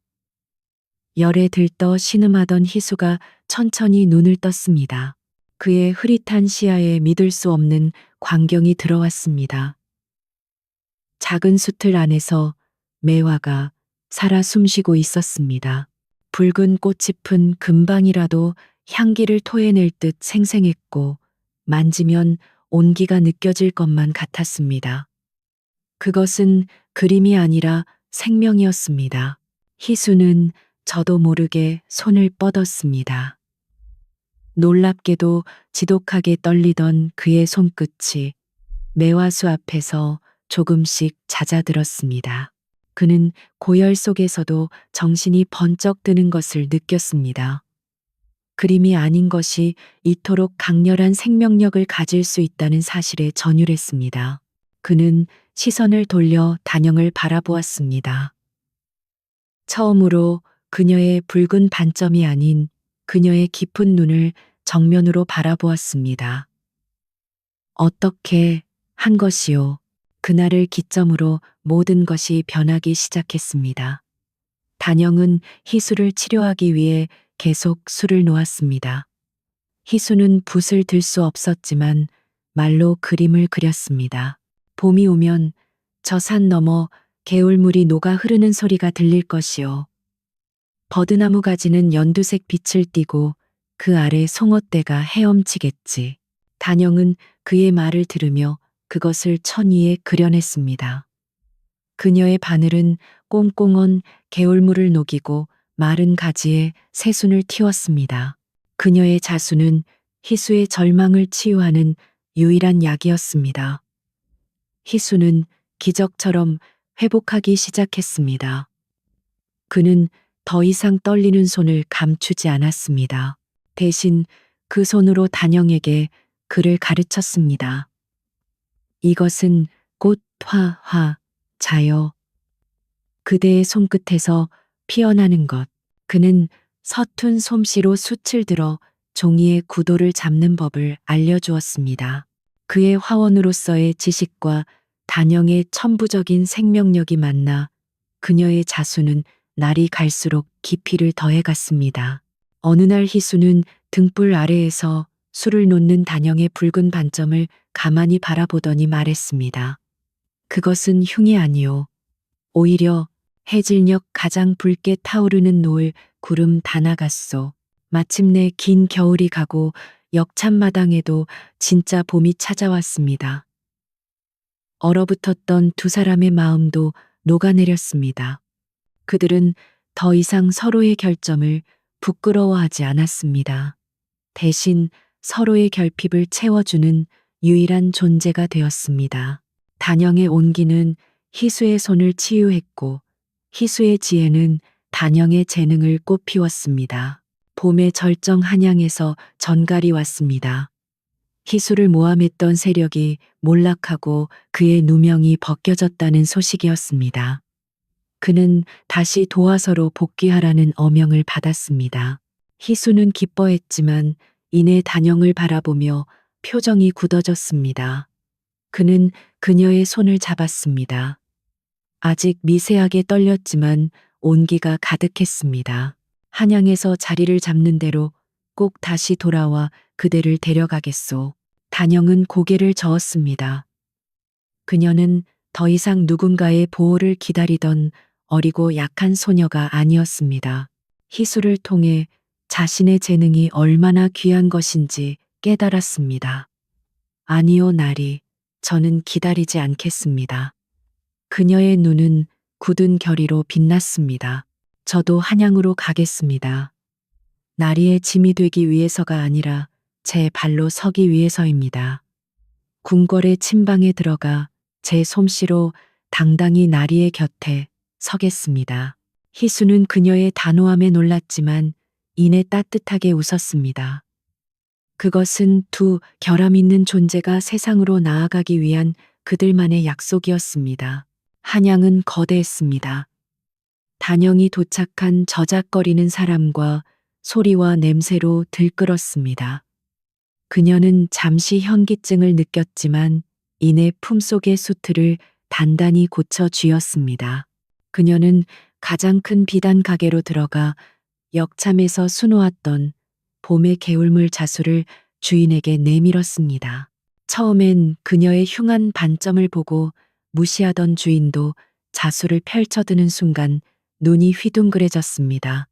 열에 들떠 신음하던 희수가 천천히 눈을 떴습니다. 그의 흐릿한 시야에 믿을 수 없는 광경이 들어왔습니다. 작은 수틀 안에서 매화가 살아 숨쉬고 있었습니다. 붉은 꽃잎은 금방이라도 향기를 토해낼 듯 생생했고 만지면 온기가 느껴질 것만 같았습니다. 그것은 그림이 아니라 생명이었습니다. 희수는 저도 모르게 손을 뻗었습니다. 놀랍게도 지독하게 떨리던 그의 손끝이 매화수 앞에서 조금씩 잦아들었습니다. 그는 고열 속에서도 정신이 번쩍 드는 것을 느꼈습니다. 그림이 아닌 것이 이토록 강렬한 생명력을 가질 수 있다는 사실에 전율했습니다. 그는 시선을 돌려 단영을 바라보았습니다. 처음으로 그녀의 붉은 반점이 아닌 그녀의 깊은 눈을 정면으로 바라보았습니다. 어떻게 한 것이요? 그날을 기점으로 모든 것이 변하기 시작했습니다. 단영은 희수를 치료하기 위해 계속 술을 놓았습니다. 희수는 붓을 들 수 없었지만 말로 그림을 그렸습니다. 봄이 오면 저 산 너머 개울물이 녹아 흐르는 소리가 들릴 것이요. 버드나무 가지는 연두색 빛을 띠고 그 아래 송어떼가 헤엄치겠지. 단영은 그의 말을 들으며 그것을 천 위에 그려냈습니다. 그녀의 바늘은 꽁꽁언 개울물을 녹이고 마른 가지에 새순을 틔웠습니다. 그녀의 자수는 희수의 절망을 치유하는 유일한 약이었습니다. 희수는 기적처럼 회복하기 시작했습니다. 그는 더 이상 떨리는 손을 감추지 않았습니다. 대신 그 손으로 단영에게 글을 가르쳤습니다. 이것은 꽃, 화, 자요. 그대의 손끝에서 피어나는 것. 그는 서툰 솜씨로 숯을 들어 종이의 구도를 잡는 법을 알려주었습니다. 그의 화원으로서의 지식과 단영의 천부적인 생명력이 만나 그녀의 자수는 날이 갈수록 깊이를 더해갔습니다. 어느 날 희수는 등불 아래에서 술을 놓는 단영의 붉은 반점을 가만히 바라보더니 말했습니다. 그것은 흉이 아니오. 오히려 해질녘 가장 붉게 타오르는 노을 구름 다나갔소. 마침내 긴 겨울이 가고 역참마당에도 진짜 봄이 찾아왔습니다. 얼어붙었던 두 사람의 마음도 녹아내렸습니다. 그들은 더 이상 서로의 결점을 부끄러워하지 않았습니다. 대신 서로의 결핍을 채워주는 유일한 존재가 되었습니다. 단영의 온기는 희수의 손을 치유했고 희수의 지혜는 단영의 재능을 꽃피웠습니다. 봄의 절정 한양에서 전갈이 왔습니다. 희수를 모함했던 세력이 몰락하고 그의 누명이 벗겨졌다는 소식이었습니다. 그는 다시 도화서로 복귀하라는 어명을 받았습니다. 희수는 기뻐했지만 이내 단영을 바라보며 표정이 굳어졌습니다. 그는 그녀의 손을 잡았습니다. 아직 미세하게 떨렸지만 온기가 가득했습니다. 한양에서 자리를 잡는 대로 꼭 다시 돌아와 그대를 데려가겠소. 단영은 고개를 저었습니다. 그녀는 더 이상 누군가의 보호를 기다리던 어리고 약한 소녀가 아니었습니다. 희수를 통해 자신의 재능이 얼마나 귀한 것인지 깨달았습니다. 아니요, 나리. 저는 기다리지 않겠습니다. 그녀의 눈은 굳은 결의로 빛났습니다. 저도 한양으로 가겠습니다. 나리의 짐이 되기 위해서가 아니라 제 발로 서기 위해서입니다. 궁궐의 침방에 들어가 제 솜씨로 당당히 나리의 곁에 서겠습니다. 희수는 그녀의 단호함에 놀랐지만 이내 따뜻하게 웃었습니다. 그것은 두 결함 있는 존재가 세상으로 나아가기 위한 그들만의 약속이었습니다. 한양은 거대했습니다. 단영이 도착한 저작거리는 사람과 소리와 냄새로 들끓었습니다. 그녀는 잠시 현기증을 느꼈지만 이내 품속의 수틀을 단단히 고쳐 쥐었습니다. 그녀는 가장 큰 비단 가게로 들어가 역참에서 수놓았던 봄의 개울물 자수를 주인에게 내밀었습니다. 처음엔 그녀의 흉한 반점을 보고 무시하던 주인도 자수를 펼쳐드는 순간 눈이 휘둥그레졌습니다.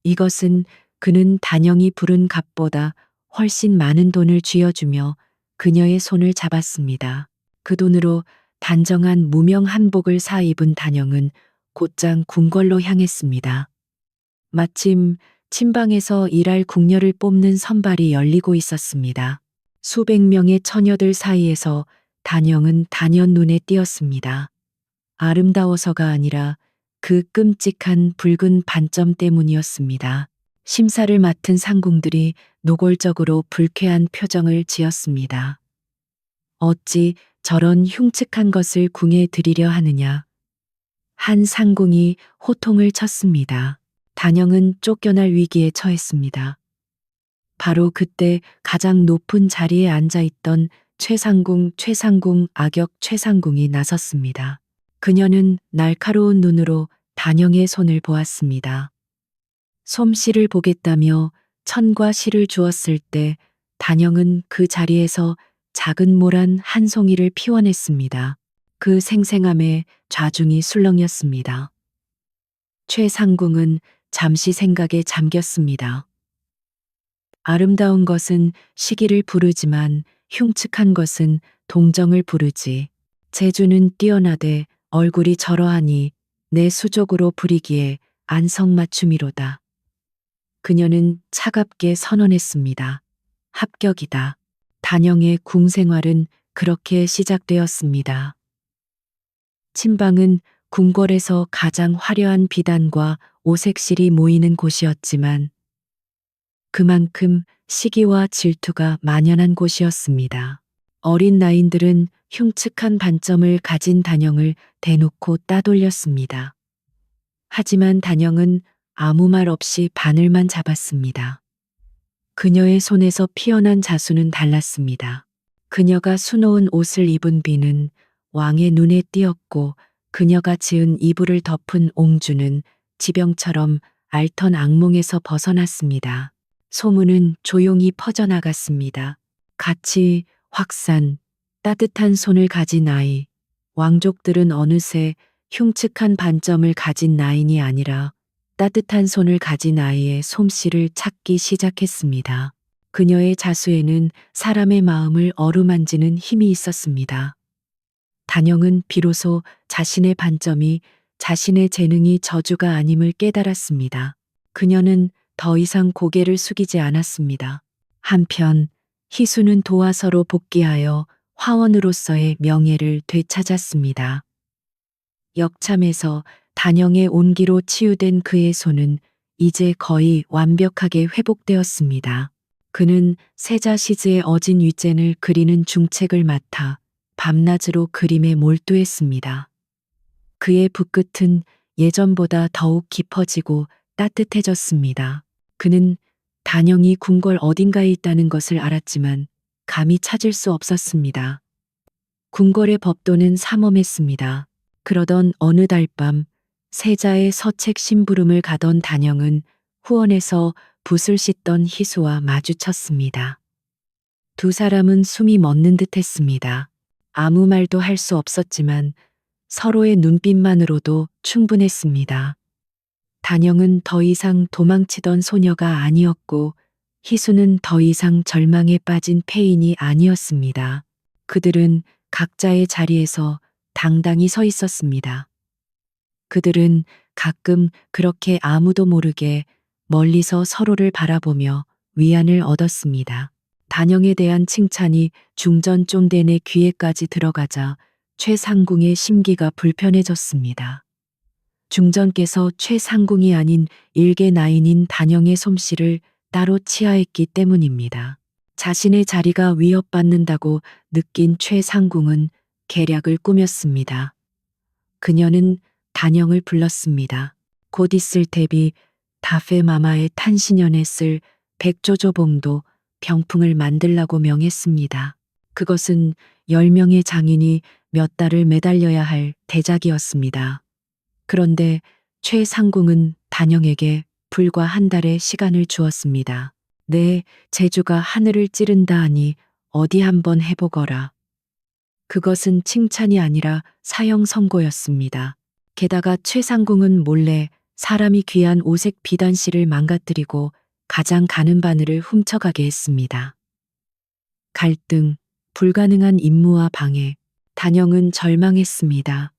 이것은 그는 단영이 부른 값보다 훨씬 많은 돈을 쥐어주며 그녀의 손을 잡았습니다. 그 돈으로 단정한 무명 한복을 사 입은 단영은 곧장 궁궐로 향했습니다. 마침 침방에서 일할 궁녀를 뽑는 선발이 열리고 있었습니다. 수백 명의 처녀들 사이에서 단영은 단연 눈에 띄었습니다. 아름다워서가 아니라 그 끔찍한 붉은 반점 때문이었습니다. 심사를 맡은 상궁들이 노골적으로 불쾌한 표정을 지었습니다. 어찌 저런 흉측한 것을 궁에 들이려 하느냐. 한 상궁이 호통을 쳤습니다. 단영은 쫓겨날 위기에 처했습니다. 바로 그때 가장 높은 자리에 앉아있던 최상궁 악역 최상궁이 나섰습니다. 그녀는 날카로운 눈으로 단영의 손을 보았습니다. 솜씨를 보겠다며 천과 실을 주었을 때 단영은 그 자리에서 작은 모란 한 송이를 피워냈습니다. 그 생생함에 좌중이 술렁였습니다. 최상궁은 잠시 생각에 잠겼습니다. 아름다운 것은 시기를 부르지만 흉측한 것은 동정을 부르지. 재주는 뛰어나되 얼굴이 저러하니 내 수족으로 부리기에 안성맞춤이로다. 그녀는 차갑게 선언했습니다. 합격이다. 단영의 궁생활은 그렇게 시작되었습니다. 침방은 궁궐에서 가장 화려한 비단과 오색실이 모이는 곳이었지만 그만큼 시기와 질투가 만연한 곳이었습니다. 어린 나인들은 흉측한 반점을 가진 단영을 대놓고 따돌렸습니다. 하지만 단영은 아무 말 없이 바늘만 잡았습니다. 그녀의 손에서 피어난 자수는 달랐습니다. 그녀가 수놓은 옷을 입은 비는 왕의 눈에 띄었고 그녀가 지은 이불을 덮은 옹주는 지병처럼 앓던 악몽에서 벗어났습니다. 소문은 조용히 퍼져나갔습니다. 가치, 확산, 따뜻한 손을 가진 아이. 왕족들은 어느새 흉측한 반점을 가진 나인이 아니라 따뜻한 손을 가진 아이의 솜씨를 찾기 시작했습니다. 그녀의 자수에는 사람의 마음을 어루만지는 힘이 있었습니다. 단영은 비로소 자신의 반점이 자신의 재능이 저주가 아님을 깨달았습니다. 그녀는 더 이상 고개를 숙이지 않았습니다. 한편 희수는 도화서로 복귀하여 화원으로서의 명예를 되찾았습니다. 역참에서 단영의 온기로 치유된 그의 손은 이제 거의 완벽하게 회복되었습니다. 그는 세자 시즈의 어진 윗잔을 그리는 중책을 맡아 밤낮으로 그림에 몰두했습니다. 그의 붓끝은 예전보다 더욱 깊어지고 따뜻해졌습니다. 그는 단영이 궁궐 어딘가에 있다는 것을 알았지만 감히 찾을 수 없었습니다. 궁궐의 법도는 삼엄했습니다. 그러던 어느 달밤 세자의 서책 심부름을 가던 단영은 후원에서 붓을 씻던 희수와 마주쳤습니다. 두 사람은 숨이 멎는 듯 했습니다. 아무 말도 할 수 없었지만 서로의 눈빛만으로도 충분했습니다. 단영은 더 이상 도망치던 소녀가 아니었고 희수는 더 이상 절망에 빠진 폐인이 아니었습니다. 그들은 각자의 자리에서 당당히 서 있었습니다. 그들은 가끔 그렇게 아무도 모르게 멀리서 서로를 바라보며 위안을 얻었습니다. 단영에 대한 칭찬이 중전 쫌덴의 귀에까지 들어가자 최상궁의 심기가 불편해졌습니다. 중전께서 최상궁이 아닌 일개 나인인 단영의 솜씨를 따로 치하했기 때문입니다. 자신의 자리가 위협받는다고 느낀 최상궁은 계략을 꾸몄습니다. 그녀는 단영을 불렀습니다. 곧 있을 테비 다페마마의 탄신년에 쓸 백조조봉도 병풍을 만들라고 명했습니다. 그것은 10명의 장인이 몇 달을 매달려야 할 대작이었습니다. 그런데 최상궁은 단영에게 불과 한 달의 시간을 주었습니다. 내 재주가 하늘을 찌른다 하니 어디 한번 해보거라. 그것은 칭찬이 아니라 사형 선고였습니다. 게다가 최상궁은 몰래 사람이 귀한 오색 비단실을 망가뜨리고 가장 가는 바늘을 훔쳐가게 했습니다. 갈등, 불가능한 임무와 방해, 단영은 절망했습니다.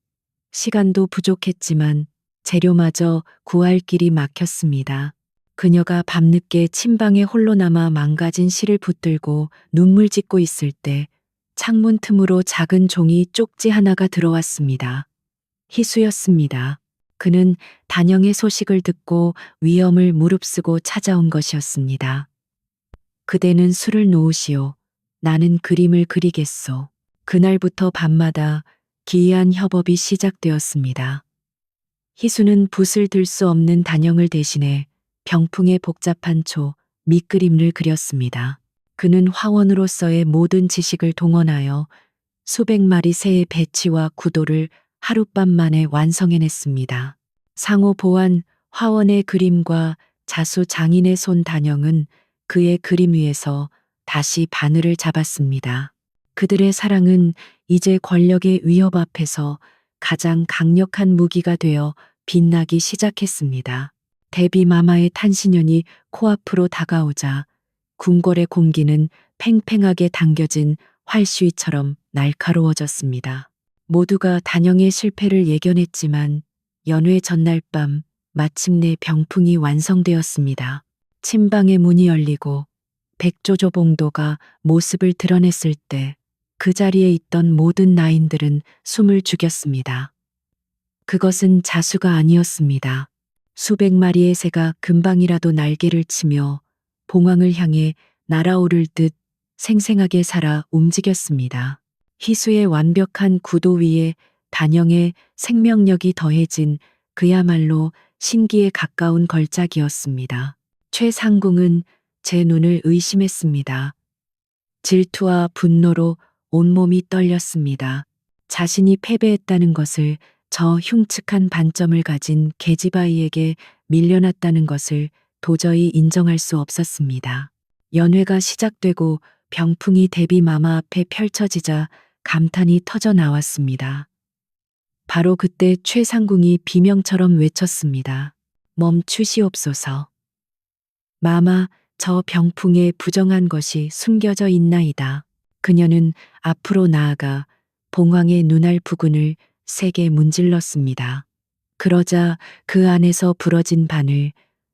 시간도 부족했지만 재료마저 구할 길이 막혔습니다. 그녀가 밤늦게 침방에 홀로 남아 망가진 실을 붙들고 눈물 짓고 있을 때 창문 틈으로 작은 종이 쪽지 하나가 들어왔습니다. 희수였습니다. 그는 단영의 소식을 듣고 위험을 무릅쓰고 찾아온 것이었습니다. 그대는 술을 놓으시오. 나는 그림을 그리겠소. 그날부터 밤마다 기이한 협업이 시작되었습니다. 희수는 붓을 들 수 없는 단영을 대신해 병풍의 복잡한 초, 밑그림을 그렸습니다. 그는 화원으로서의 모든 지식을 동원하여 수백 마리 새의 배치와 구도를 하룻밤 만에 완성해냈습니다. 상호 보완 화원의 그림과 자수 장인의 손 단영은 그의 그림 위에서 다시 바늘을 잡았습니다. 그들의 사랑은 이제 권력의 위협 앞에서 가장 강력한 무기가 되어 빛나기 시작했습니다. 데비 마마의 탄신연이 코앞으로 다가오자 궁궐의 공기는 팽팽하게 당겨진 활시위처럼 날카로워졌습니다. 모두가 단영의 실패를 예견했지만 연회 전날 밤 마침내 병풍이 완성되었습니다. 침방의 문이 열리고 백조조봉도가 모습을 드러냈을 때 그 자리에 있던 모든 나인들은 숨을 죽였습니다. 그것은 자수가 아니었습니다. 수백 마리의 새가 금방이라도 날개를 치며 봉황을 향해 날아오를 듯 생생하게 살아 움직였습니다. 희수의 완벽한 구도 위에 단영의 생명력이 더해진 그야말로 신기에 가까운 걸작이었습니다. 최상궁은 제 눈을 의심했습니다. 질투와 분노로 온몸이 떨렸습니다. 자신이 패배했다는 것을, 저 흉측한 반점을 가진 계지바이에게 밀려났다는 것을 도저히 인정할 수 없었습니다. 연회가 시작되고 병풍이 데비 마마 앞에 펼쳐지자 감탄이 터져 나왔습니다. 바로 그때 최상궁이 비명처럼 외쳤습니다. 멈추시옵소서. 마마, 저 병풍에 부정한 것이 숨겨져 있나이다. 그녀는 앞으로 나아가 봉황의 눈알 부근을 세게 문질렀습니다. 그러자 그 안에서 부러진 바늘,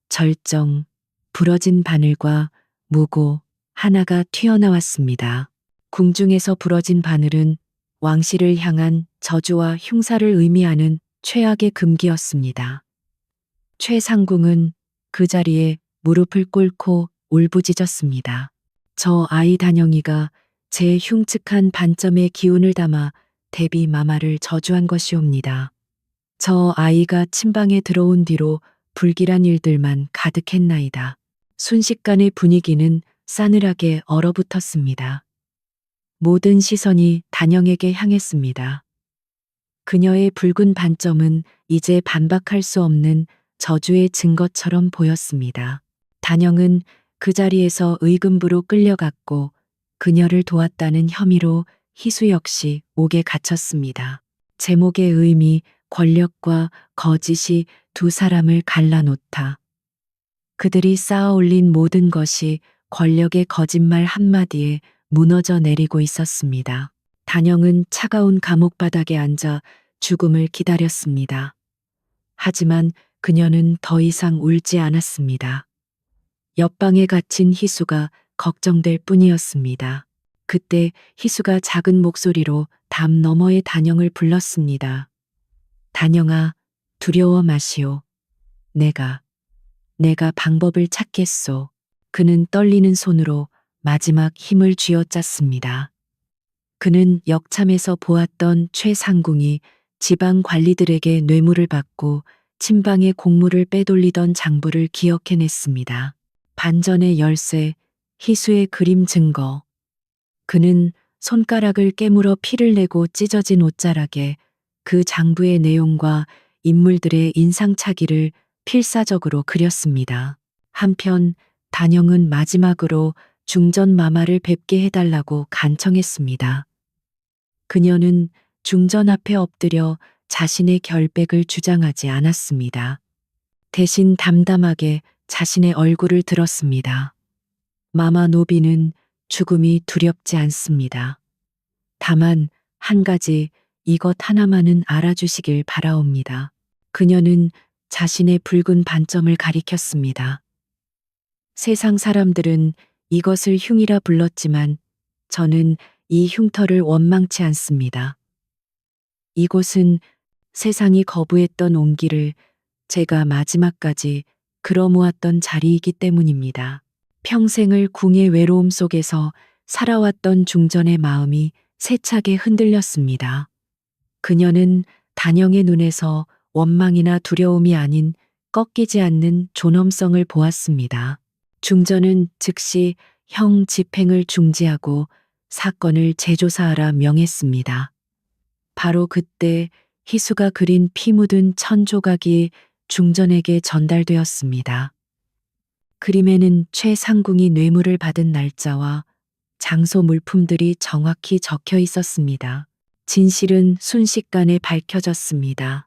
절정, 부러진 바늘과 무고 하나가 튀어나왔습니다. 궁중에서 부러진 바늘은 왕실을 향한 저주와 흉사를 의미하는 최악의 금기였습니다. 최상궁은 그 자리에 무릎을 꿇고 울부짖었습니다. 저 아이 단영이가 제 흉측한 반점의 기운을 담아 데비 마마를 저주한 것이옵니다. 저 아이가 침방에 들어온 뒤로 불길한 일들만 가득했나이다. 순식간에 분위기는 싸늘하게 얼어붙었습니다. 모든 시선이 단영에게 향했습니다. 그녀의 붉은 반점은 이제 반박할 수 없는 저주의 증거처럼 보였습니다. 단영은 그 자리에서 의금부로 끌려갔고 그녀를 도왔다는 혐의로 희수 역시 옥에 갇혔습니다. 제목의 의미, 권력과 거짓이 두 사람을 갈라놓다. 그들이 쌓아 올린 모든 것이 권력의 거짓말 한마디에 무너져 내리고 있었습니다. 단영은 차가운 감옥 바닥에 앉아 죽음을 기다렸습니다. 하지만 그녀는 더 이상 울지 않았습니다. 옆방에 갇힌 희수가 걱정될 뿐이었습니다. 그때 희수가 작은 목소리로 담 너머의 단영을 불렀습니다. 단영아, 두려워 마시오. 내가 방법을 찾겠소. 그는 떨리는 손으로 마지막 힘을 쥐어짰습니다. 그는 역참에서 보았던 최상궁이 지방 관리들에게 뇌물을 받고 친방의 공물을 빼돌리던 장부를 기억해냈습니다. 반전의 열쇠, 희수의 그림 증거. 그는 손가락을 깨물어 피를 내고 찢어진 옷자락에 그 장부의 내용과 인물들의 인상착의를 필사적으로 그렸습니다. 한편 단영은 마지막으로 중전 마마를 뵙게 해달라고 간청했습니다. 그녀는 중전 앞에 엎드려 자신의 결백을 주장하지 않았습니다. 대신 담담하게 자신의 얼굴을 들었습니다. 마마 노비는 죽음이 두렵지 않습니다. 다만 한 가지, 이것 하나만은 알아주시길 바라옵니다. 그녀는 자신의 붉은 반점을 가리켰습니다. 세상 사람들은 이것을 흉이라 불렀지만 저는 이 흉터를 원망치 않습니다. 이곳은 세상이 거부했던 온기를 제가 마지막까지 끌어모았던 자리이기 때문입니다. 평생을 궁의 외로움 속에서 살아왔던 중전의 마음이 세차게 흔들렸습니다. 그녀는 단영의 눈에서 원망이나 두려움이 아닌 꺾이지 않는 존엄성을 보았습니다. 중전은 즉시 형 집행을 중지하고 사건을 재조사하라 명했습니다. 바로 그때 희수가 그린 피 묻은 천 조각이 중전에게 전달되었습니다. 그림에는 최상궁이 뇌물을 받은 날짜와 장소 물품들이 정확히 적혀 있었습니다. 진실은 순식간에 밝혀졌습니다.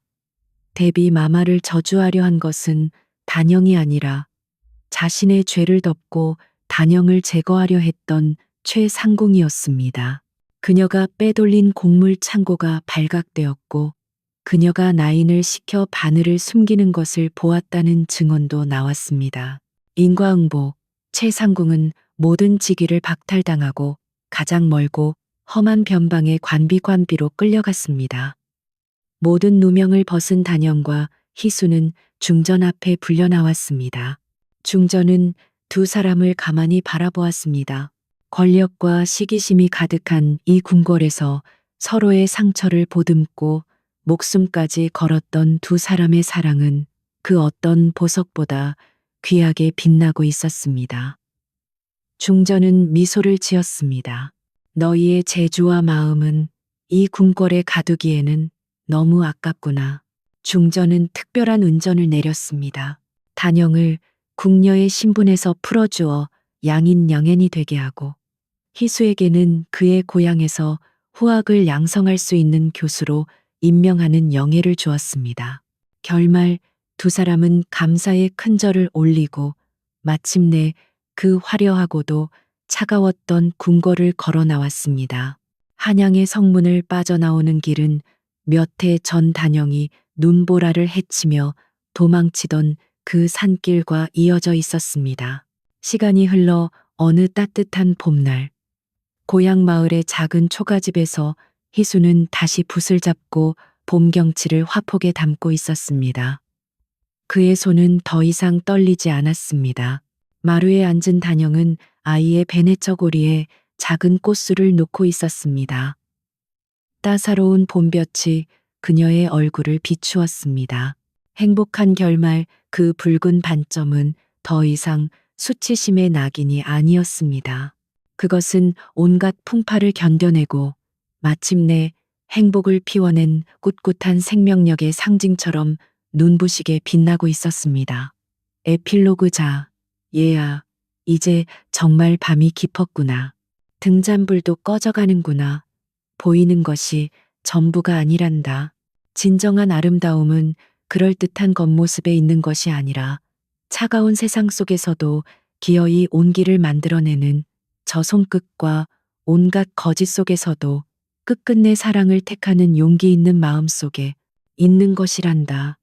데비 마마를 저주하려 한 것은 단영이 아니라 자신의 죄를 덮고 단영을 제거하려 했던 최상궁이었습니다. 그녀가 빼돌린 곡물 창고가 발각되었고 그녀가 나인을 시켜 바늘을 숨기는 것을 보았다는 증언도 나왔습니다. 인과응보, 최상궁은 모든 직위를 박탈당하고 가장 멀고 험한 변방의 관비관비로 끌려갔습니다. 모든 누명을 벗은 단영과 희수는 중전 앞에 불려나왔습니다. 중전은 두 사람을 가만히 바라보았습니다. 권력과 시기심이 가득한 이 궁궐에서 서로의 상처를 보듬고 목숨까지 걸었던 두 사람의 사랑은 그 어떤 보석보다 귀하게 빛나고 있었습니다. 중전은 미소를 지었습니다. 너희의 재주와 마음은 이 궁궐에 가두기에는 너무 아깝구나. 중전은 특별한 은전을 내렸습니다. 단영을 궁녀의 신분에서 풀어주어 양인 양앤이 되게 하고 희수에게는 그의 고향에서 후학을 양성할 수 있는 교수로 임명하는 영예를 주었습니다. 결말 두 사람은 감사의 큰 절을 올리고 마침내 그 화려하고도 차가웠던 궁궐을 걸어 나왔습니다. 한양의 성문을 빠져나오는 길은 몇 해 전 단영이 눈보라를 헤치며 도망치던 그 산길과 이어져 있었습니다. 시간이 흘러 어느 따뜻한 봄날, 고향 마을의 작은 초가집에서 희수는 다시 붓을 잡고 봄 경치를 화폭에 담고 있었습니다. 그의 손은 더 이상 떨리지 않았습니다. 마루에 앉은 단영은 아이의 베네처고리에 작은 꽃술을 놓고 있었습니다. 따사로운 봄볕이 그녀의 얼굴을 비추었습니다. 행복한 결말 그 붉은 반점은 더 이상 수치심의 낙인이 아니었습니다. 그것은 온갖 풍파를 견뎌내고 마침내 행복을 피워낸 꿋꿋한 생명력의 상징처럼 눈부시게 빛나고 있었습니다. 에필로그자, 얘야, 이제 정말 밤이 깊었구나. 등잔불도 꺼져가는구나. 보이는 것이 전부가 아니란다. 진정한 아름다움은 그럴듯한 겉모습에 있는 것이 아니라 차가운 세상 속에서도 기어이 온기를 만들어내는 저 손끝과 온갖 거짓 속에서도 끝끝내 사랑을 택하는 용기 있는 마음 속에 있는 것이란다.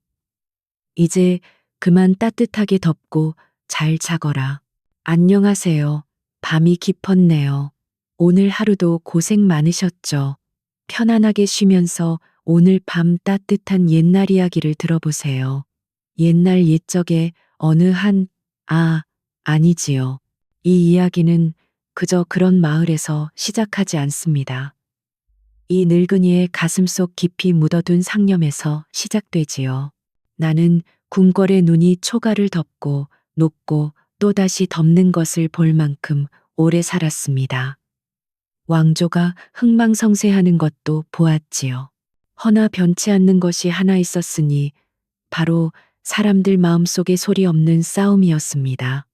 이제 그만 따뜻하게 덮고 잘 자거라. 안녕하세요. 밤이 깊었네요. 오늘 하루도 고생 많으셨죠? 편안하게 쉬면서 오늘 밤 따뜻한 옛날 이야기를 들어보세요. 옛날 옛적에 어느 아니지요. 이 이야기는 그저 그런 마을에서 시작하지 않습니다. 이 늙은이의 가슴속 깊이 묻어둔 상념에서 시작되지요. 나는 궁궐의 눈이 초가를 덮고 녹고 또다시 덮는 것을 볼 만큼 오래 살았습니다. 왕조가 흥망성쇠하는 것도 보았지요. 허나 변치 않는 것이 하나 있었으니 바로 사람들 마음속에 소리 없는 싸움이었습니다.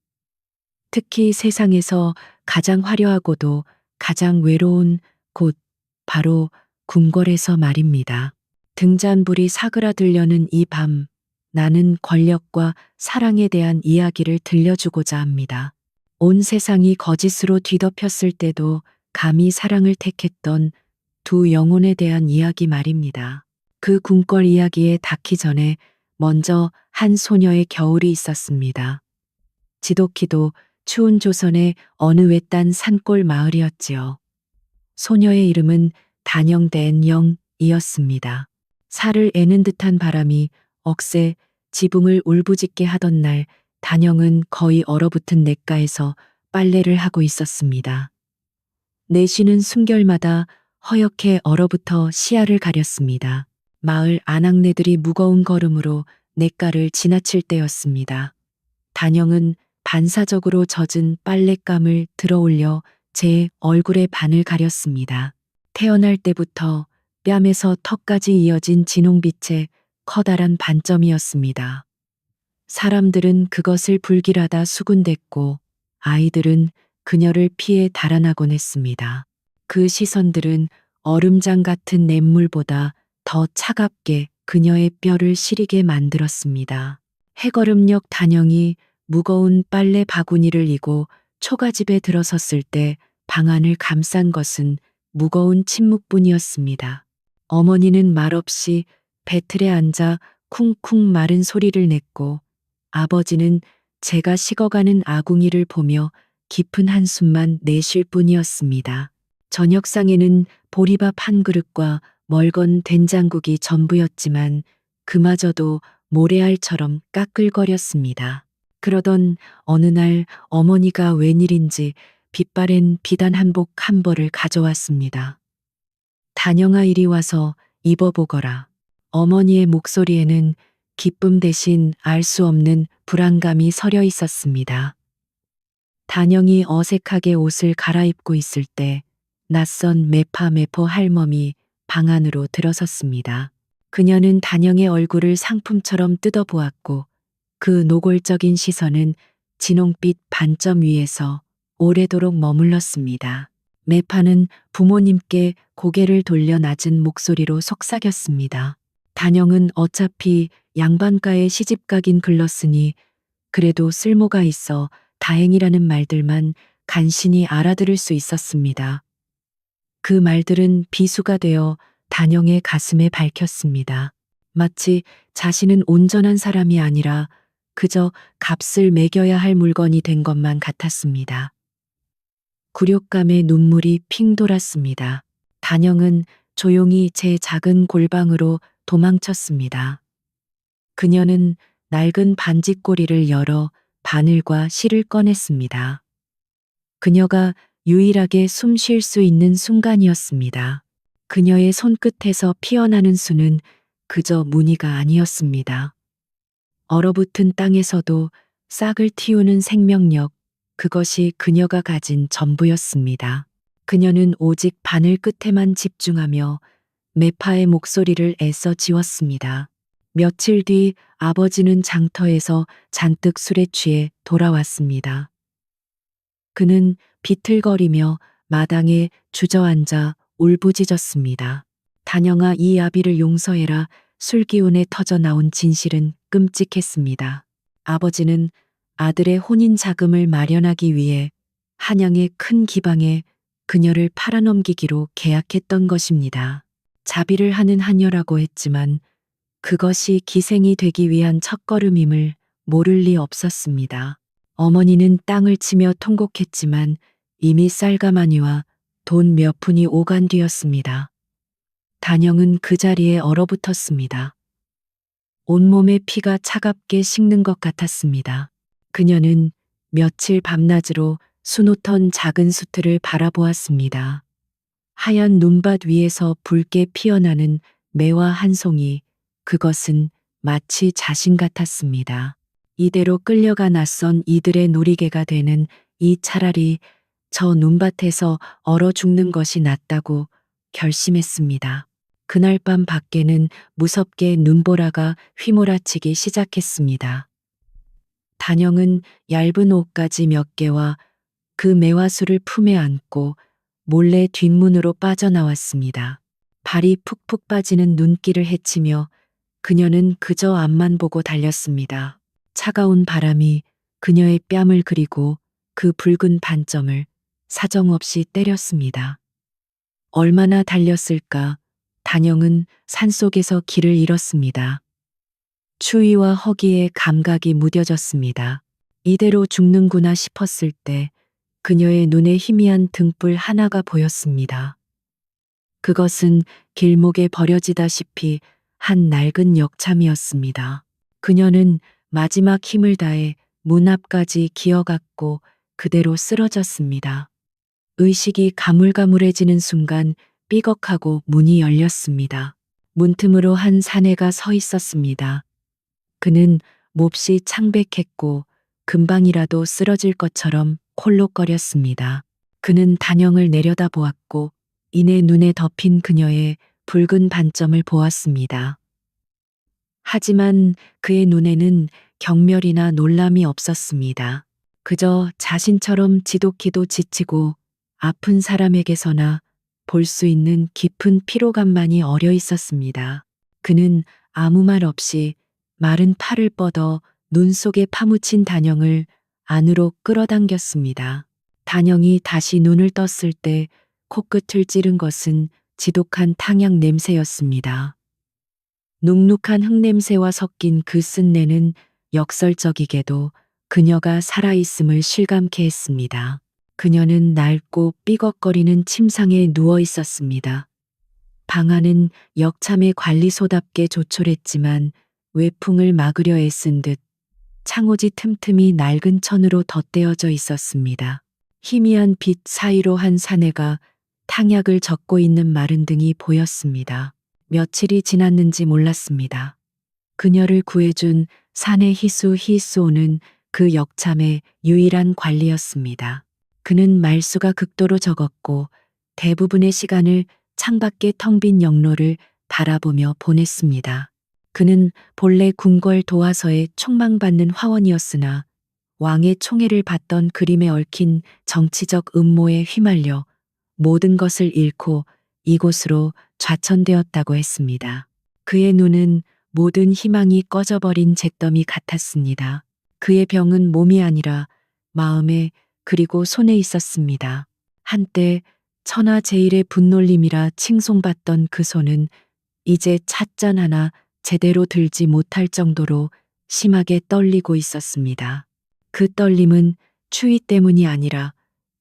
특히 세상에서 가장 화려하고도 가장 외로운 곳, 바로 궁궐에서 말입니다. 등잔불이 사그라들려는 이 밤, 나는 권력과 사랑에 대한 이야기를 들려주고자 합니다. 온 세상이 거짓으로 뒤덮였을 때도 감히 사랑을 택했던 두 영혼에 대한 이야기 말입니다. 그 궁궐 이야기에 닿기 전에 먼저 한 소녀의 겨울이 있었습니다. 지독히도 추운 조선의 어느 외딴 산골 마을이었지요. 소녀의 이름은 단영댄영이었습니다. 살을 애는 듯한 바람이 억새 지붕을 울부짖게 하던 날 단영은 거의 얼어붙은 냇가에서 빨래를 하고 있었습니다. 내쉬는 숨결마다 허옇게 얼어붙어 시야를 가렸습니다. 마을 아낙네들이 무거운 걸음으로 냇가를 지나칠 때였습니다. 단영은 반사적으로 젖은 빨랫감을 들어올려 제 얼굴의 반을 가렸습니다. 태어날 때부터 뺨에서 턱까지 이어진 진홍빛의 커다란 반점이었습니다. 사람들은 그것을 불길하다 수군댔고 아이들은 그녀를 피해 달아나곤 했습니다. 그 시선들은 얼음장 같은 냇물보다 더 차갑게 그녀의 뼈를 시리게 만들었습니다. 해거름역 단영이 무거운 빨래 바구니를 이고 초가집에 들어섰을 때 방 안을 감싼 것은 무거운 침묵뿐이었습니다. 어머니는 말없이 배틀에 앉아 쿵쿵 마른 소리를 냈고, 아버지는 제가 식어가는 아궁이를 보며 깊은 한숨만 내쉴 뿐이었습니다. 저녁상에는 보리밥 한 그릇과 멀건 된장국이 전부였지만 그마저도 모래알처럼 까끌거렸습니다. 그러던 어느 날 어머니가 웬일인지 빛바랜 비단 한복 한 벌을 가져왔습니다. 단영아, 이리 와서 입어보거라. 어머니의 목소리에는 기쁨 대신 알 수 없는 불안감이 서려 있었습니다. 단영이 어색하게 옷을 갈아입고 있을 때 낯선 매파 할멈이 방 안으로 들어섰습니다. 그녀는 단영의 얼굴을 상품처럼 뜯어보았고, 그 노골적인 시선은 진홍빛 반점 위에서 오래도록 머물렀습니다. 매파는 부모님께 고개를 돌려 낮은 목소리로 속삭였습니다. 단영은 어차피 양반가에 시집가긴 글렀으니 그래도 쓸모가 있어 다행이라는 말들만 간신히 알아들을 수 있었습니다. 그 말들은 비수가 되어 단영의 가슴에 밝혔습니다. 마치 자신은 온전한 사람이 아니라 그저 값을 매겨야 할 물건이 된 것만 같았습니다. 굴욕감에 눈물이 핑 돌았습니다. 단영은 조용히 제 작은 골방으로 도망쳤습니다. 그녀는 낡은 반지꼬리를 열어 바늘과 실을 꺼냈습니다. 그녀가 유일하게 숨 쉴 수 있는 순간이었습니다. 그녀의 손끝에서 피어나는 수는 그저 무늬가 아니었습니다. 얼어붙은 땅에서도 싹을 틔우는 생명력, 그것이 그녀가 가진 전부였습니다. 그녀는 오직 바늘 끝에만 집중하며 매파의 목소리를 애써 지웠습니다. 며칠 뒤 아버지는 장터에서 잔뜩 술에 취해 돌아왔습니다. 그는 비틀거리며 마당에 주저앉아 울부짖었습니다. 단영아, 이 아비를 용서해라. 술기운에 터져 나온 진실은 끔찍했습니다. 아버지는 아들의 혼인 자금을 마련하기 위해 한양의 큰 기방에 그녀를 팔아넘기기로 계약했던 것입니다. 자비를 하는 하녀라고 했지만 그것이 기생이 되기 위한 첫걸음임을 모를 리 없었습니다. 어머니는 땅을 치며 통곡했지만 이미 쌀가마니와 돈 몇 푼이 오간 뒤였습니다. 단영은 그 자리에 얼어붙었습니다. 온몸의 피가 차갑게 식는 것 같았습니다. 그녀는 며칠 밤낮으로 수놓던 작은 수틀을 바라보았습니다. 하얀 눈밭 위에서 붉게 피어나는 매화 한 송이, 그것은 마치 자신 같았습니다. 이대로 끌려가 낯선 이들의 놀이개가 되는 이 차라리 저 눈밭에서 얼어 죽는 것이 낫다고 결심했습니다. 그날 밤 밖에는 무섭게 눈보라가 휘몰아치기 시작했습니다. 단영은 얇은 옷가지 몇 개와 그 매화수를 품에 안고 몰래 뒷문으로 빠져나왔습니다. 발이 푹푹 빠지는 눈길을 헤치며 그녀는 그저 앞만 보고 달렸습니다. 차가운 바람이 그녀의 뺨을 그리고 그 붉은 반점을 사정없이 때렸습니다. 얼마나 달렸을까? 단영은 산속에서 길을 잃었습니다. 추위와 허기에 감각이 무뎌졌습니다. 이대로 죽는구나 싶었을 때 그녀의 눈에 희미한 등불 하나가 보였습니다. 그것은 길목에 버려지다시피 한 낡은 역참이었습니다. 그녀는 마지막 힘을 다해 문 앞까지 기어갔고 그대로 쓰러졌습니다. 의식이 가물가물해지는 순간 삐걱하고 문이 열렸습니다. 문틈으로 한 사내가 서 있었습니다. 그는 몹시 창백했고 금방이라도 쓰러질 것처럼 콜록거렸습니다. 그는 단영을 내려다보았고 이내 눈에 덮인 그녀의 붉은 반점을 보았습니다. 하지만 그의 눈에는 경멸이나 놀람이 없었습니다. 그저 자신처럼 지독히도 지치고 아픈 사람에게서나 볼 수 있는 깊은 피로감만이 어려 있었습니다. 그는 아무 말 없이 마른 팔을 뻗어 눈 속에 파묻힌 단영을 안으로 끌어당겼습니다. 단영이 다시 눈을 떴을 때 코끝을 찌른 것은 지독한 탕약 냄새였습니다. 눅눅한 흙냄새와 섞인 그 쓴내는 역설적이게도 그녀가 살아있음을 실감케 했습니다. 그녀는 낡고 삐걱거리는 침상에 누워 있었습니다. 방 안은 역참의 관리소답게 조촐했지만 외풍을 막으려 애쓴 듯 창호지 틈틈이 낡은 천으로 덧대어져 있었습니다. 희미한 빛 사이로 한 사내가 탕약을 젓고 있는 마른 등이 보였습니다. 며칠이 지났는지 몰랐습니다. 그녀를 구해준 사내 히수오는 그 역참의 유일한 관리였습니다. 그는 말수가 극도로 적었고 대부분의 시간을 창밖의 텅 빈 영로를 바라보며 보냈습니다. 그는 본래 궁궐 도화서에 촉망받는 화원이었으나 왕의 총애를 받던 그림에 얽힌 정치적 음모에 휘말려 모든 것을 잃고 이곳으로 좌천되었다고 했습니다. 그의 눈은 모든 희망이 꺼져버린 잿더미 같았습니다. 그의 병은 몸이 아니라 마음에 그리고 손에 있었습니다. 한때 천하 제일의 분놀림이라 칭송받던 그 손은 이제 찻잔 하나 제대로 들지 못할 정도로 심하게 떨리고 있었습니다. 그 떨림은 추위 때문이 아니라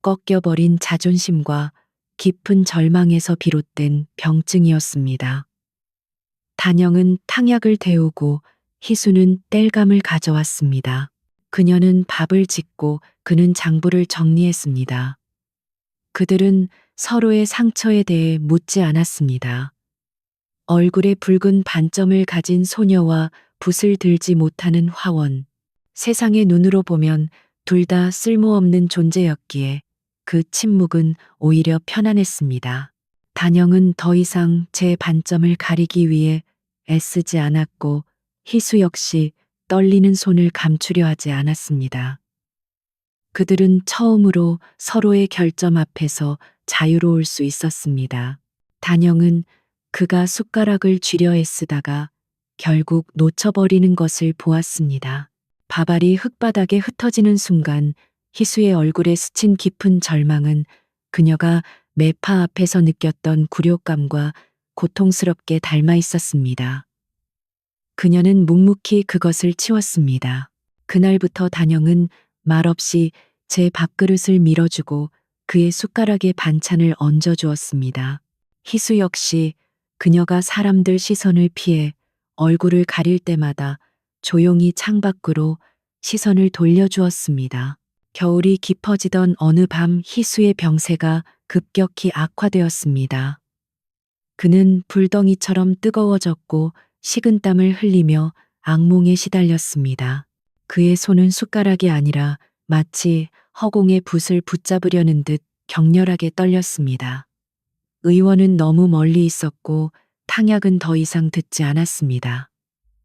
꺾여버린 자존심과 깊은 절망에서 비롯된 병증이었습니다. 단영은 탕약을 데우고 희수는 땔감을 가져왔습니다. 그녀는 밥을 짓고 그는 장부를 정리했습니다. 그들은 서로의 상처에 대해 묻지 않았습니다. 얼굴에 붉은 반점을 가진 소녀와 붓을 들지 못하는 화원. 세상의 눈으로 보면 둘 다 쓸모없는 존재였기에 그 침묵은 오히려 편안했습니다. 단영은 더 이상 제 반점을 가리기 위해 애쓰지 않았고 희수 역시 떨리는 손을 감추려 하지 않았습니다. 그들은 처음으로 서로의 결점 앞에서 자유로울 수 있었습니다. 단영은 그가 숟가락을 쥐려 애쓰다가 결국 놓쳐버리는 것을 보았습니다. 밥알이 흙바닥에 흩어지는 순간 희수의 얼굴에 스친 깊은 절망은 그녀가 매파 앞에서 느꼈던 굴욕감과 고통스럽게 닮아 있었습니다. 그녀는 묵묵히 그것을 치웠습니다. 그날부터 단영은 말없이 제 밥그릇을 밀어주고 그의 숟가락에 반찬을 얹어주었습니다. 희수 역시 그녀가 사람들 시선을 피해 얼굴을 가릴 때마다 조용히 창밖으로 시선을 돌려주었습니다. 겨울이 깊어지던 어느 밤 희수의 병세가 급격히 악화되었습니다. 그는 불덩이처럼 뜨거워졌고 식은땀을 흘리며 악몽에 시달렸습니다. 그의 손은 숟가락이 아니라 마치 허공에 붓을 붙잡으려는 듯 격렬하게 떨렸습니다. 의원은 너무 멀리 있었고 탕약은 더 이상 듣지 않았습니다.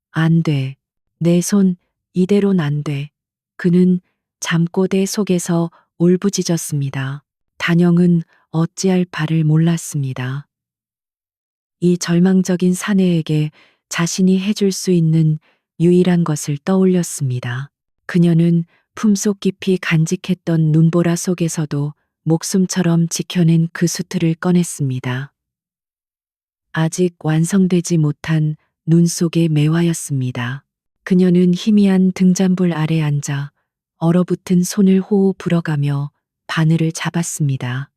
안 돼. 내 손 이대론 안 돼. 그는 잠꼬대 속에서 울부짖었습니다. 단영은 어찌할 바를 몰랐습니다. 이 절망적인 사내에게 자신이 해줄 수 있는 유일한 것을 떠올렸습니다. 그녀는 품속 깊이 간직했던 눈보라 속에서도 목숨처럼 지켜낸 그 수트를 꺼냈습니다. 아직 완성되지 못한 눈 속의 매화였습니다. 그녀는 희미한 등잔불 아래 앉아 얼어붙은 손을 호호 불어가며 바늘을 잡았습니다.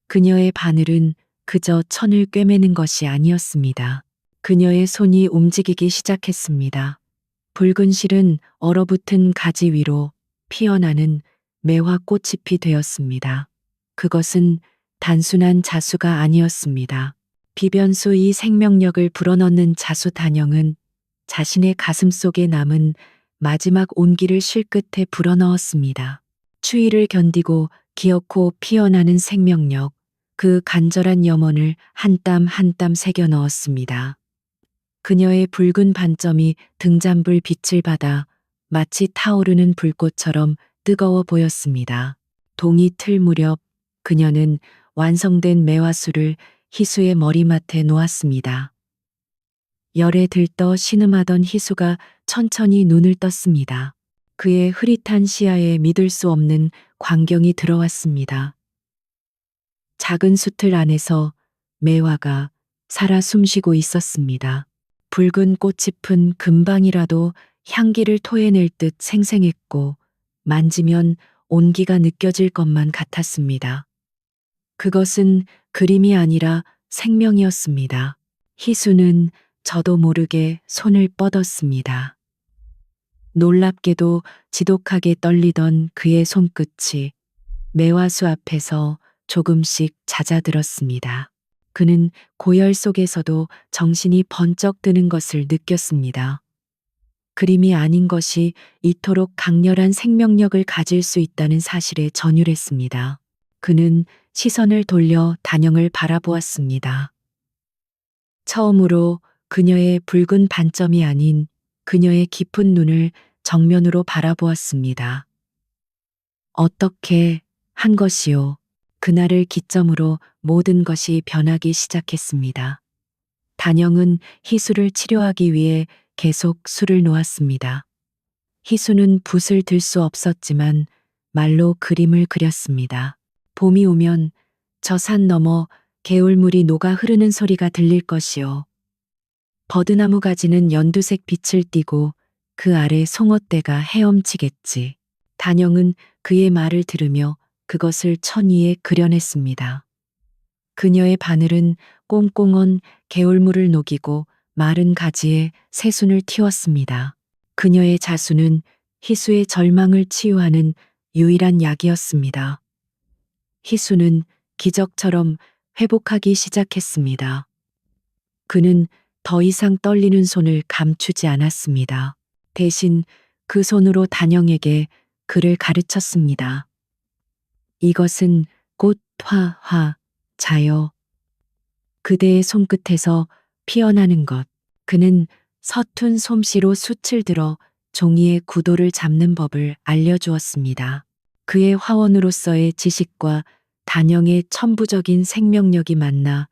그녀의 바늘은 그저 천을 꿰매는 것이 아니었습니다. 그녀의 손이 움직이기 시작했습니다. 붉은 실은 얼어붙은 가지 위로 피어나는 매화 꽃잎이 되었습니다. 그것은 단순한 자수가 아니었습니다. 비변수 이 생명력을 불어넣는 자수 단영은 자신의 가슴 속에 남은 마지막 온기를 실끝에 불어넣었습니다. 추위를 견디고 기어코 피어나는 생명력, 그 간절한 염원을 한 땀 한 땀 새겨 넣었습니다. 그녀의 붉은 반점이 등잔불 빛을 받아 마치 타오르는 불꽃처럼 뜨거워 보였습니다. 동이 틀 무렵 그녀는 완성된 매화수를 희수의 머리맡에 놓았습니다. 열에 들떠 신음하던 희수가 천천히 눈을 떴습니다. 그의 흐릿한 시야에 믿을 수 없는 광경이 들어왔습니다. 작은 수틀 안에서 매화가 살아 숨쉬고 있었습니다. 붉은 꽃잎은 금방이라도 향기를 토해낼 듯 생생했고 만지면 온기가 느껴질 것만 같았습니다. 그것은 그림이 아니라 생명이었습니다. 희수는 저도 모르게 손을 뻗었습니다. 놀랍게도 지독하게 떨리던 그의 손끝이 매화수 앞에서 조금씩 잦아들었습니다. 그는 고열 속에서도 정신이 번쩍 드는 것을 느꼈습니다. 그림이 아닌 것이 이토록 강렬한 생명력을 가질 수 있다는 사실에 전율했습니다. 그는 시선을 돌려 단영을 바라보았습니다. 처음으로 그녀의 붉은 반점이 아닌 그녀의 깊은 눈을 정면으로 바라보았습니다. 어떻게 한 것이요? 그날을 기점으로 모든 것이 변하기 시작했습니다. 단영은 희수를 치료하기 위해 계속 술을 놓았습니다. 희수는 붓을 들 수 없었지만 말로 그림을 그렸습니다. 봄이 오면 저 산 너머 개울물이 녹아 흐르는 소리가 들릴 것이요. 버드나무 가지는 연두색 빛을 띠고 그 아래 송어떼가 헤엄치겠지. 단영은 그의 말을 들으며 그것을 천 위에 그려냈습니다. 그녀의 바늘은 꽁꽁언 개울물을 녹이고 마른 가지에 새순을 틔웠습니다. 그녀의 자수는 희수의 절망을 치유하는 유일한 약이었습니다. 희수는 기적처럼 회복하기 시작했습니다. 그는 더 이상 떨리는 손을 감추지 않았습니다. 대신 그 손으로 단영에게 글을 가르쳤습니다. 이것은 꽃, 화, 자요. 그대의 손끝에서 피어나는 것. 그는 서툰 솜씨로 숯을 들어 종이의 구도를 잡는 법을 알려주었습니다. 그의 화원으로서의 지식과 단영의 천부적인 생명력이 만나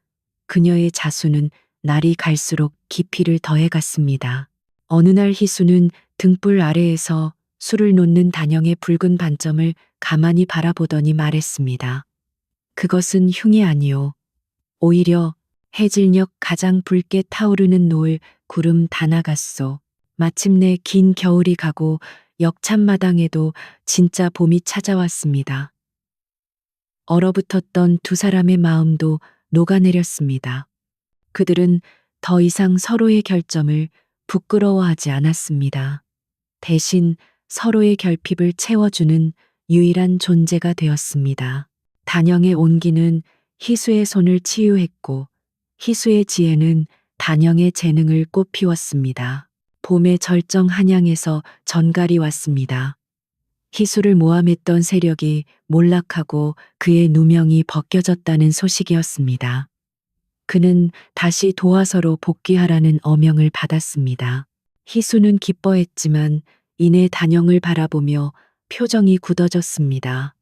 그녀의 자수는 날이 갈수록 깊이를 더해갔습니다. 어느 날 희수는 등불 아래에서 술을 놓는 단영의 붉은 반점을 가만히 바라보더니 말했습니다. 그것은 흉이 아니오. 오히려 해질녘 가장 붉게 타오르는 노을 구름 다나갔소. 마침내 긴 겨울이 가고 역참마당에도 진짜 봄이 찾아왔습니다. 얼어붙었던 두 사람의 마음도 녹아내렸습니다. 그들은 더 이상 서로의 결점을 부끄러워하지 않았습니다. 대신 서로의 결핍을 채워주는 유일한 존재가 되었습니다. 단영의 온기는 희수의 손을 치유했고 희수의 지혜는 단영의 재능을 꽃피웠습니다. 봄의 절정 한양에서 전갈이 왔습니다. 희수를 모함했던 세력이 몰락하고 그의 누명이 벗겨졌다는 소식이었습니다. 그는 다시 도화서로 복귀하라는 어명을 받았습니다. 희수는 기뻐했지만 이내 단영을 바라보며 표정이 굳어졌습니다.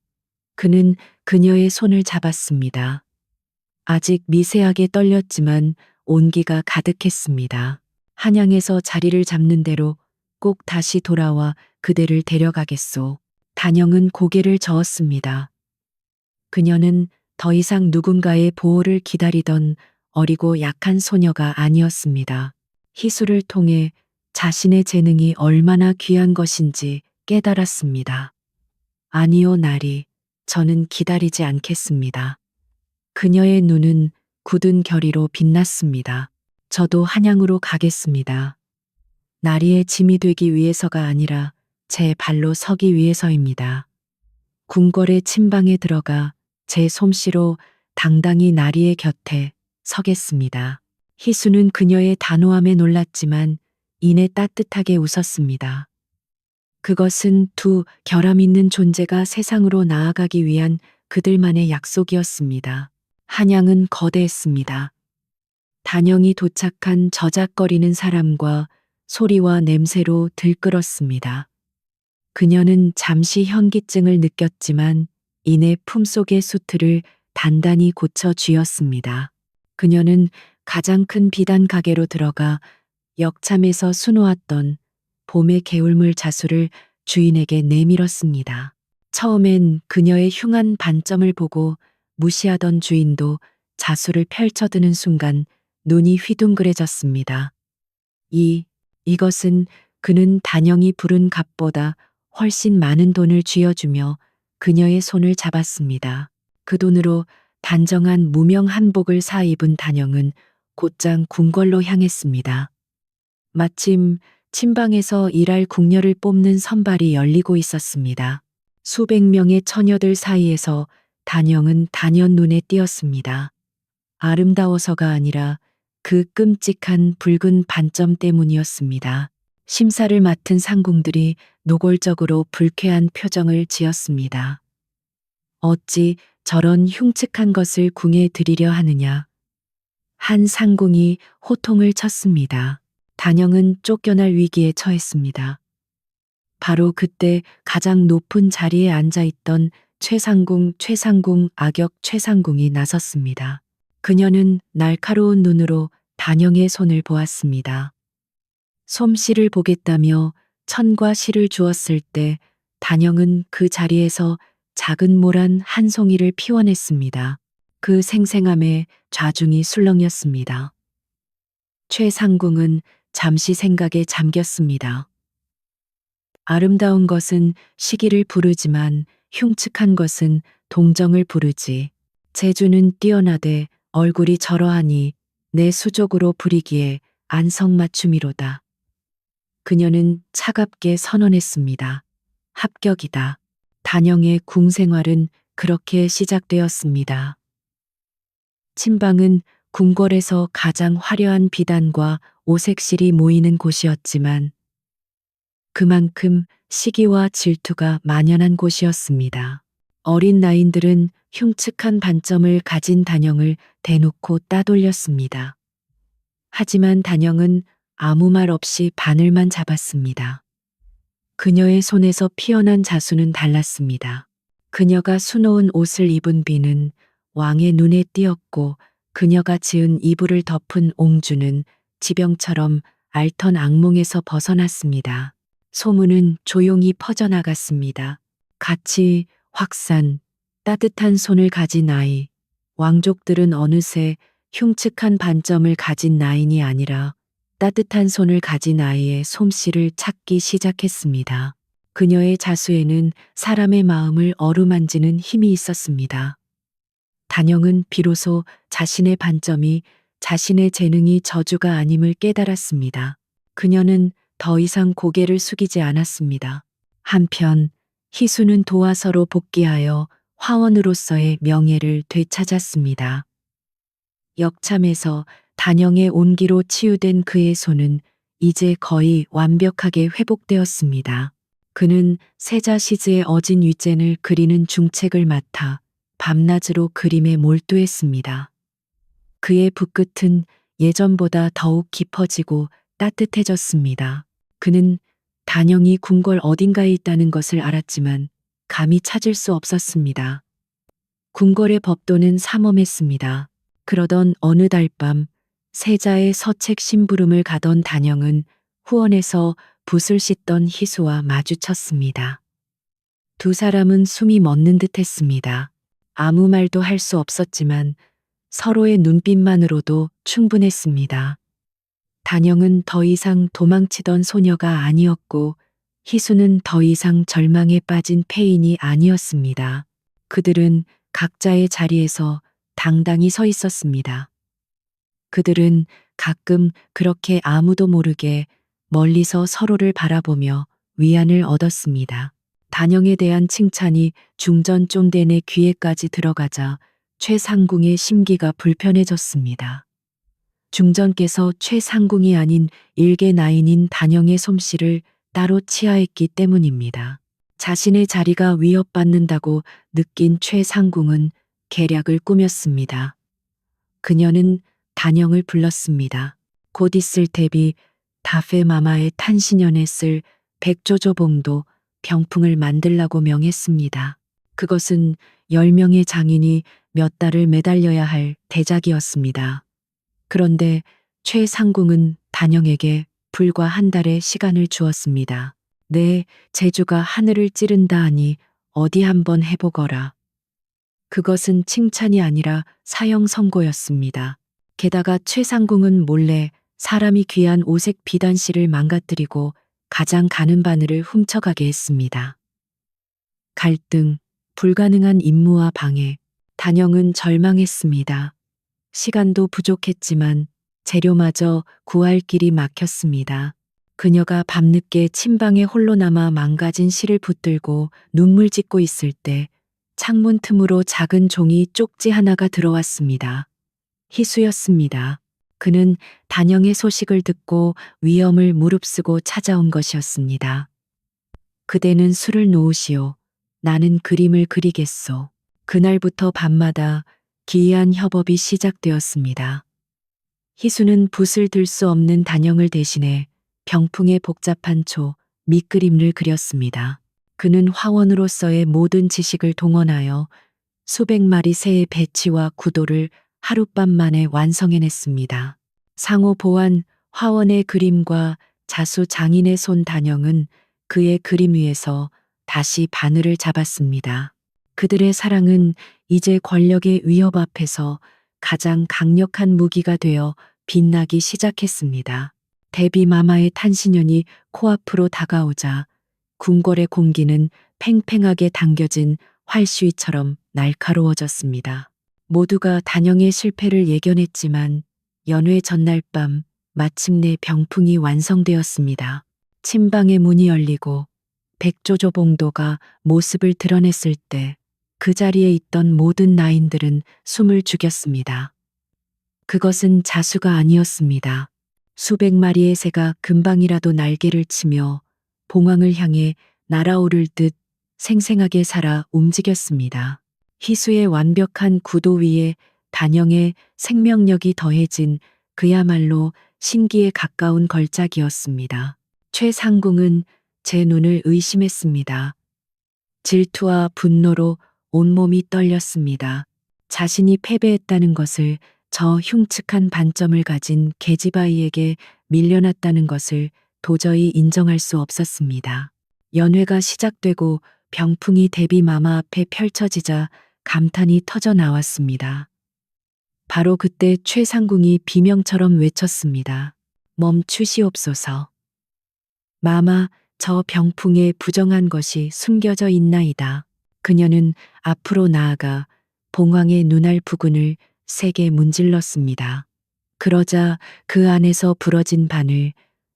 그는 그녀의 손을 잡았습니다. 아직 미세하게 떨렸지만 온기가 가득했습니다. 한양에서 자리를 잡는 대로 꼭 다시 돌아와 그대를 데려가겠소. 단영은 고개를 저었습니다. 그녀는 더 이상 누군가의 보호를 기다리던 어리고 약한 소녀가 아니었습니다. 희수를 통해 자신의 재능이 얼마나 귀한 것인지 깨달았습니다. 아니요, 나리. 저는 기다리지 않겠습니다. 그녀의 눈은 굳은 결의로 빛났습니다. 저도 한양으로 가겠습니다. 나리의 짐이 되기 위해서가 아니라 제 발로 서기 위해서입니다. 궁궐의 침방에 들어가 제 솜씨로 당당히 나리의 곁에 서겠습니다. 희수는 그녀의 단호함에 놀랐지만 이내 따뜻하게 웃었습니다. 그것은 두 결함 있는 존재가 세상으로 나아가기 위한 그들만의 약속이었습니다. 한양은 거대했습니다. 단영이 도착한 저작거리는 사람과 소리와 냄새로 들끓었습니다. 그녀는 잠시 현기증을 느꼈지만 이내 품속의 수트를 단단히 고쳐 쥐었습니다. 그녀는 가장 큰 비단 가게로 들어가 역참에서 수놓았던 봄의 개울물 자수를 주인에게 내밀었습니다. 처음엔 그녀의 흉한 반점을 보고 무시하던 주인도 자수를 펼쳐드는 순간 눈이 휘둥그레졌습니다. 이것은 그는 단영이 부른 값보다 훨씬 많은 돈을 쥐어주며 그녀의 손을 잡았습니다. 그 돈으로 단정한 무명 한복을 사 입은 단영은 곧장 궁궐로 향했습니다. 마침 침방에서 일할 궁녀를 뽑는 선발이 열리고 있었습니다. 수백 명의 처녀들 사이에서 단영은 단연 눈에 띄었습니다. 아름다워서가 아니라 그 끔찍한 붉은 반점 때문이었습니다. 심사를 맡은 상궁들이 노골적으로 불쾌한 표정을 지었습니다. 어찌 저런 흉측한 것을 궁에 드리려 하느냐. 한 상궁이 호통을 쳤습니다. 단영은 쫓겨날 위기에 처했습니다. 바로 그때 가장 높은 자리에 앉아 있던 최상궁 악역 최상궁이 나섰습니다. 그녀는 날카로운 눈으로 단영의 손을 보았습니다. 솜씨를 보겠다며 천과 실을 주었을 때 단영은 그 자리에서 작은 모란 한 송이를 피워냈습니다. 그 생생함에 좌중이 술렁였습니다. 최상궁은 잠시 생각에 잠겼습니다. 아름다운 것은 시기를 부르지만 흉측한 것은 동정을 부르지. 재주는 뛰어나되 얼굴이 저러하니 내 수족으로 부리기에 안성맞춤이로다. 그녀는 차갑게 선언했습니다. 합격이다. 단영의 궁생활은 그렇게 시작되었습니다. 침방은 궁궐에서 가장 화려한 비단과 오색실이 모이는 곳이었지만 그만큼 시기와 질투가 만연한 곳이었습니다. 어린 나인들은 흉측한 반점을 가진 단영을 대놓고 따돌렸습니다. 하지만 단영은 아무 말 없이 바늘만 잡았습니다. 그녀의 손에서 피어난 자수는 달랐습니다. 그녀가 수놓은 옷을 입은 비는 왕의 눈에 띄었고 그녀가 지은 이불을 덮은 옹주는 지병처럼 앓던 악몽에서 벗어났습니다. 소문은 조용히 퍼져나갔습니다. 가치, 확산, 따뜻한 손을 가진 아이. 왕족들은 어느새 흉측한 반점을 가진 나인이 아니라 따뜻한 손을 가진 아이의 솜씨를 찾기 시작했습니다. 그녀의 자수에는 사람의 마음을 어루만지는 힘이 있었습니다. 단영은 비로소 자신의 반점이 자신의 재능이 저주가 아님을 깨달았습니다. 그녀는 더 이상 고개를 숙이지 않았습니다. 한편 희수는 도화서로 복귀하여 화원으로서의 명예를 되찾았습니다. 역참에서 단영의 온기로 치유된 그의 손은 이제 거의 완벽하게 회복되었습니다. 그는 세자시즈의 어진 윗젠을 그리는 중책을 맡아 밤낮으로 그림에 몰두했습니다. 그의 붓끝은 예전보다 더욱 깊어지고 따뜻해졌습니다. 그는 단영이 궁궐 어딘가에 있다는 것을 알았지만 감히 찾을 수 없었습니다. 궁궐의 법도는 삼엄했습니다. 그러던 어느 달 밤 세자의 서책 심부름을 가던 단영은 후원에서 붓을 씻던 희수와 마주쳤습니다. 두 사람은 숨이 멎는 듯 했습니다. 아무 말도 할 수 없었지만 서로의 눈빛만으로도 충분했습니다. 단영은 더 이상 도망치던 소녀가 아니었고 희수는 더 이상 절망에 빠진 폐인이 아니었습니다. 그들은 각자의 자리에서 당당히 서 있었습니다. 그들은 가끔 그렇게 아무도 모르게 멀리서 서로를 바라보며 위안을 얻었습니다. 단영에 대한 칭찬이 중전 쫌덴의 귀에까지 들어가자 최상궁의 심기가 불편해졌습니다. 중전께서 최상궁이 아닌 일개 나인인 단영의 솜씨를 따로 치하했기 때문입니다. 자신의 자리가 위협받는다고 느낀 최상궁은 계략을 꾸몄습니다. 그녀는 단영을 불렀습니다. 곧 있을 테비 다페마마의 탄신년에 쓸 백조조봉도 병풍을 만들라고 명했습니다. 그것은 10명의 장인이 몇 달을 매달려야 할 대작이었습니다. 그런데 최상궁은 단영에게 불과 한 달의 시간을 주었습니다. 네, 제주가 하늘을 찌른다 하니 어디 한번 해보거라. 그것은 칭찬이 아니라 사형 선고였습니다. 게다가 최상궁은 몰래 사람이 귀한 오색 비단실을 망가뜨리고 가장 가는 바늘을 훔쳐가게 했습니다. 갈등, 불가능한 임무와 방해, 단영은 절망했습니다. 시간도 부족했지만 재료마저 구할 길이 막혔습니다. 그녀가 밤늦게 침방에 홀로 남아 망가진 실을 붙들고 눈물 짓고 있을 때 창문 틈으로 작은 종이 쪽지 하나가 들어왔습니다. 희수였습니다. 그는 단영의 소식을 듣고 위험을 무릅쓰고 찾아온 것이었습니다. 그대는 술을 놓으시오. 나는 그림을 그리겠소. 그날부터 밤마다 기이한 협업이 시작되었습니다. 희수는 붓을 들 수 없는 단영을 대신해 병풍의 복잡한 밑그림을 그렸습니다. 그는 화원으로서의 모든 지식을 동원하여 수백 마리 새의 배치와 구도를 하룻밤 만에 완성해냈습니다. 상호 보완 화원의 그림과 자수 장인의 손 단영은 그의 그림 위에서 다시 바늘을 잡았습니다. 그들의 사랑은 이제 권력의 위협 앞에서 가장 강력한 무기가 되어 빛나기 시작했습니다. 데비 마마의 탄신년이 코앞으로 다가오자 궁궐의 공기는 팽팽하게 당겨진 활시위처럼 날카로워졌습니다. 모두가 단영의 실패를 예견했지만 연회 전날 밤 마침내 병풍이 완성되었습니다. 침방의 문이 열리고 백조조봉도가 모습을 드러냈을 때 그 자리에 있던 모든 나인들은 숨을 죽였습니다. 그것은 자수가 아니었습니다. 수백 마리의 새가 금방이라도 날개를 치며 봉황을 향해 날아오를 듯 생생하게 살아 움직였습니다. 희수의 완벽한 구도 위에 단영의 생명력이 더해진 그야말로 신기에 가까운 걸작이었습니다. 최상궁은 제 눈을 의심했습니다. 질투와 분노로 온몸이 떨렸습니다. 자신이 패배했다는 것을 저 흉측한 반점을 가진 계집아이에게 밀려났다는 것을 도저히 인정할 수 없었습니다. 연회가 시작되고 병풍이 데비 마마 앞에 펼쳐지자 감탄이 터져 나왔습니다. 바로 그때 최상궁이 비명처럼 외쳤습니다. 멈추시옵소서. 마마, 저 병풍에 부정한 것이 숨겨져 있나이다. 그녀는 앞으로 나아가 봉황의 눈알 부근을 세게 문질렀습니다. 그러자 그 안에서 부러진 바늘,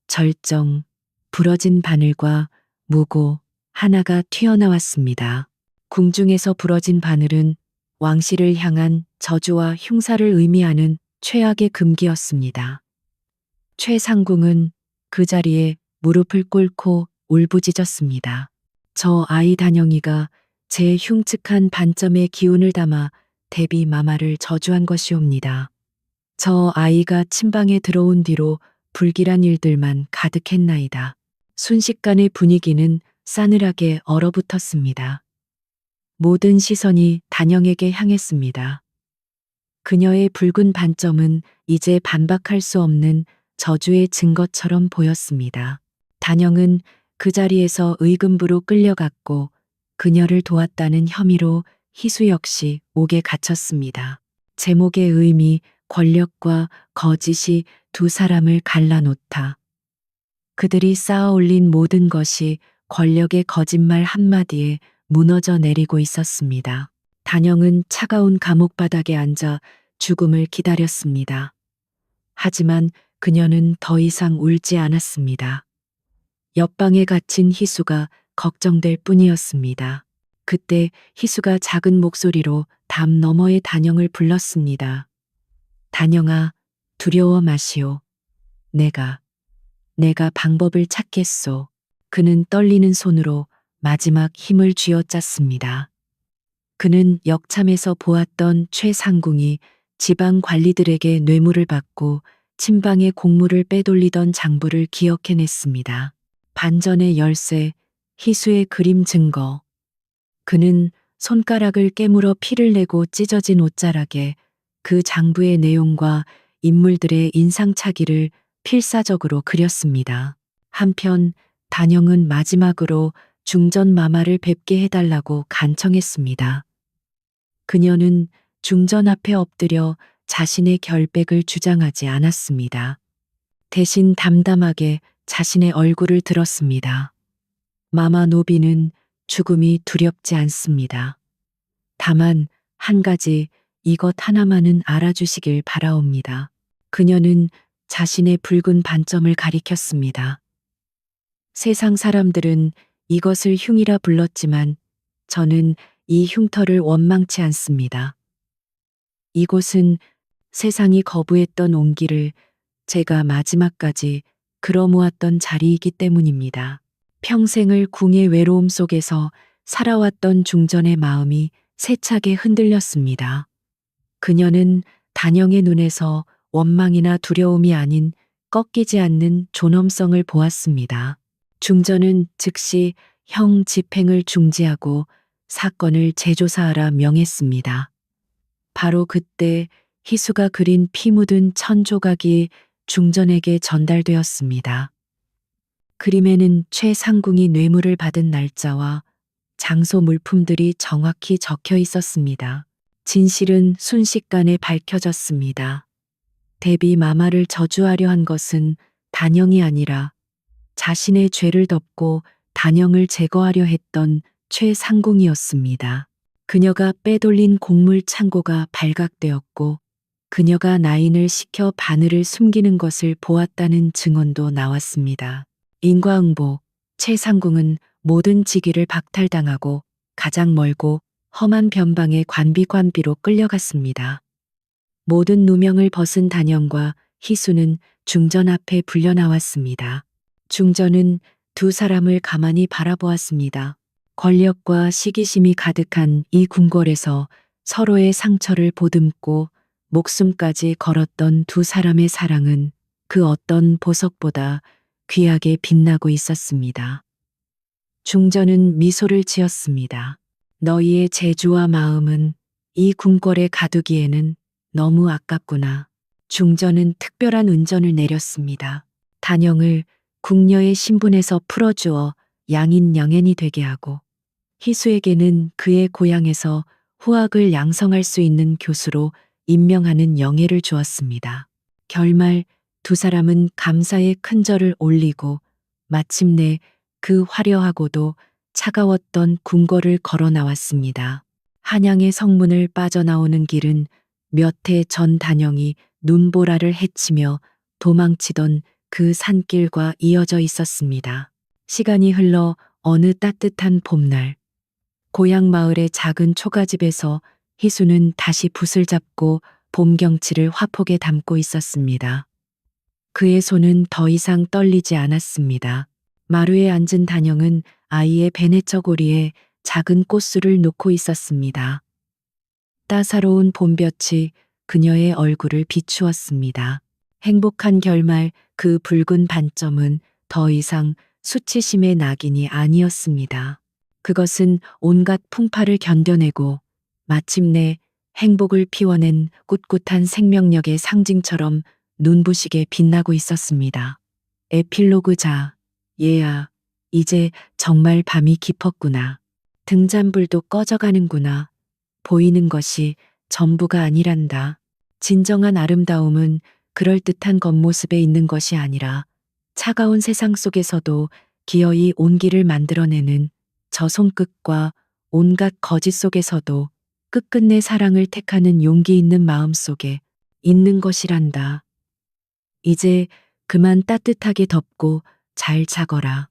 절정, 부러진 바늘과 무고 하나가 튀어나왔습니다. 궁중에서 부러진 바늘은 왕실을 향한 저주와 흉사를 의미하는 최악의 금기였습니다. 최상궁은 그 자리에 무릎을 꿇고 울부짖었습니다. 저 아이 단영이가 제 흉측한 반점의 기운을 담아 데비 마마를 저주한 것이옵니다. 저 아이가 침방에 들어온 뒤로 불길한 일들만 가득했나이다. 순식간에 분위기는 싸늘하게 얼어붙었습니다. 모든 시선이 단영에게 향했습니다. 그녀의 붉은 반점은 이제 반박할 수 없는 저주의 증거처럼 보였습니다. 단영은 그 자리에서 의금부로 끌려갔고 그녀를 도왔다는 혐의로 희수 역시 옥에 갇혔습니다. 제목의 의미, 권력과 거짓이 두 사람을 갈라놓다. 그들이 쌓아 올린 모든 것이 권력의 거짓말 한마디에 무너져 내리고 있었습니다. 단영은 차가운 감옥 바닥에 앉아 죽음을 기다렸습니다. 하지만 그녀는 더 이상 울지 않았습니다. 옆방에 갇힌 희수가 걱정될 뿐이었습니다. 그때 희수가 작은 목소리로 담 너머의 단영을 불렀습니다. 단영아, 두려워 마시오. 내가 방법을 찾겠소. 그는 떨리는 손으로 마지막 힘을 쥐어짰습니다. 그는 역참에서 보았던 최상궁이 지방 관리들에게 뇌물을 받고 친방의 공물을 빼돌리던 장부를 기억해냈습니다. 반전의 열쇠, 희수의 그림 증거. 그는 손가락을 깨물어 피를 내고 찢어진 옷자락에 그 장부의 내용과 인물들의 인상착의를 필사적으로 그렸습니다. 한편 단영은 마지막으로 중전 마마를 뵙게 해달라고 간청했습니다. 그녀는 중전 앞에 엎드려 자신의 결백을 주장하지 않았습니다. 대신 담담하게 자신의 얼굴을 들었습니다. 마마 노비는 죽음이 두렵지 않습니다. 다만 한 가지 이것 하나만은 알아주시길 바라옵니다. 그녀는 자신의 붉은 반점을 가리켰습니다. 세상 사람들은 이것을 흉이라 불렀지만 저는 이 흉터를 원망치 않습니다. 이곳은 세상이 거부했던 온기를 제가 마지막까지 끌어모았던 자리이기 때문입니다. 평생을 궁의 외로움 속에서 살아왔던 중전의 마음이 세차게 흔들렸습니다. 그녀는 단영의 눈에서 원망이나 두려움이 아닌 꺾이지 않는 존엄성을 보았습니다. 중전은 즉시 형 집행을 중지하고 사건을 재조사하라 명했습니다. 바로 그때 희수가 그린 피 묻은 천 조각이 중전에게 전달되었습니다. 그림에는 최상궁이 뇌물을 받은 날짜와 장소 물품들이 정확히 적혀 있었습니다. 진실은 순식간에 밝혀졌습니다. 대비 마마를 저주하려 한 것은 단영이 아니라 자신의 죄를 덮고 단영을 제거하려 했던 최상궁이었습니다. 그녀가 빼돌린 곡물 창고가 발각되었고 그녀가 나인을 시켜 바늘을 숨기는 것을 보았다는 증언도 나왔습니다. 인과응보, 최상궁은 모든 직위를 박탈당하고 가장 멀고 험한 변방의 관비관비로 끌려갔습니다. 모든 누명을 벗은 단영과 희수는 중전 앞에 불려나왔습니다. 중전은 두 사람을 가만히 바라보았습니다. 권력과 시기심이 가득한 이 궁궐에서 서로의 상처를 보듬고 목숨까지 걸었던 두 사람의 사랑은 그 어떤 보석보다 귀하게 빛나고 있었습니다. 중전은 미소를 지었습니다. 너희의 재주와 마음은 이 궁궐에 가두기에는 너무 아깝구나. 중전은 특별한 은전을 내렸습니다. 단영을 궁녀의 신분에서 풀어주어 양인 양현이 되게 하고 희수에게는 그의 고향에서 후학을 양성할 수 있는 교수로 임명하는 영예를 주었습니다. 결말 두 사람은 감사의 큰 절을 올리고 마침내 그 화려하고도 차가웠던 궁궐을 걸어 나왔습니다. 한양의 성문을 빠져나오는 길은 몇 해 전 단영이 눈보라를 헤치며 도망치던 그 산길과 이어져 있었습니다. 시간이 흘러 어느 따뜻한 봄날, 고향 마을의 작은 초가집에서 희수는 다시 붓을 잡고 봄 경치를 화폭에 담고 있었습니다. 그의 손은 더 이상 떨리지 않았습니다. 마루에 앉은 단영은 아이의 베네처고리에 작은 꽃술을 놓고 있었습니다. 따사로운 봄볕이 그녀의 얼굴을 비추었습니다. 행복한 결말 그 붉은 반점은 더 이상 수치심의 낙인이 아니었습니다. 그것은 온갖 풍파를 견뎌내고 마침내 행복을 피워낸 꿋꿋한 생명력의 상징처럼 눈부시게 빛나고 있었습니다. 에필로그자, 얘야, 이제 정말 밤이 깊었구나. 등잔불도 꺼져가는구나. 보이는 것이 전부가 아니란다. 진정한 아름다움은 그럴듯한 겉모습에 있는 것이 아니라 차가운 세상 속에서도 기어이 온기를 만들어내는 저 손끝과 온갖 거짓 속에서도 끝끝내 사랑을 택하는 용기 있는 마음 속에 있는 것이란다. 이제 그만 따뜻하게 덮고 잘 자거라.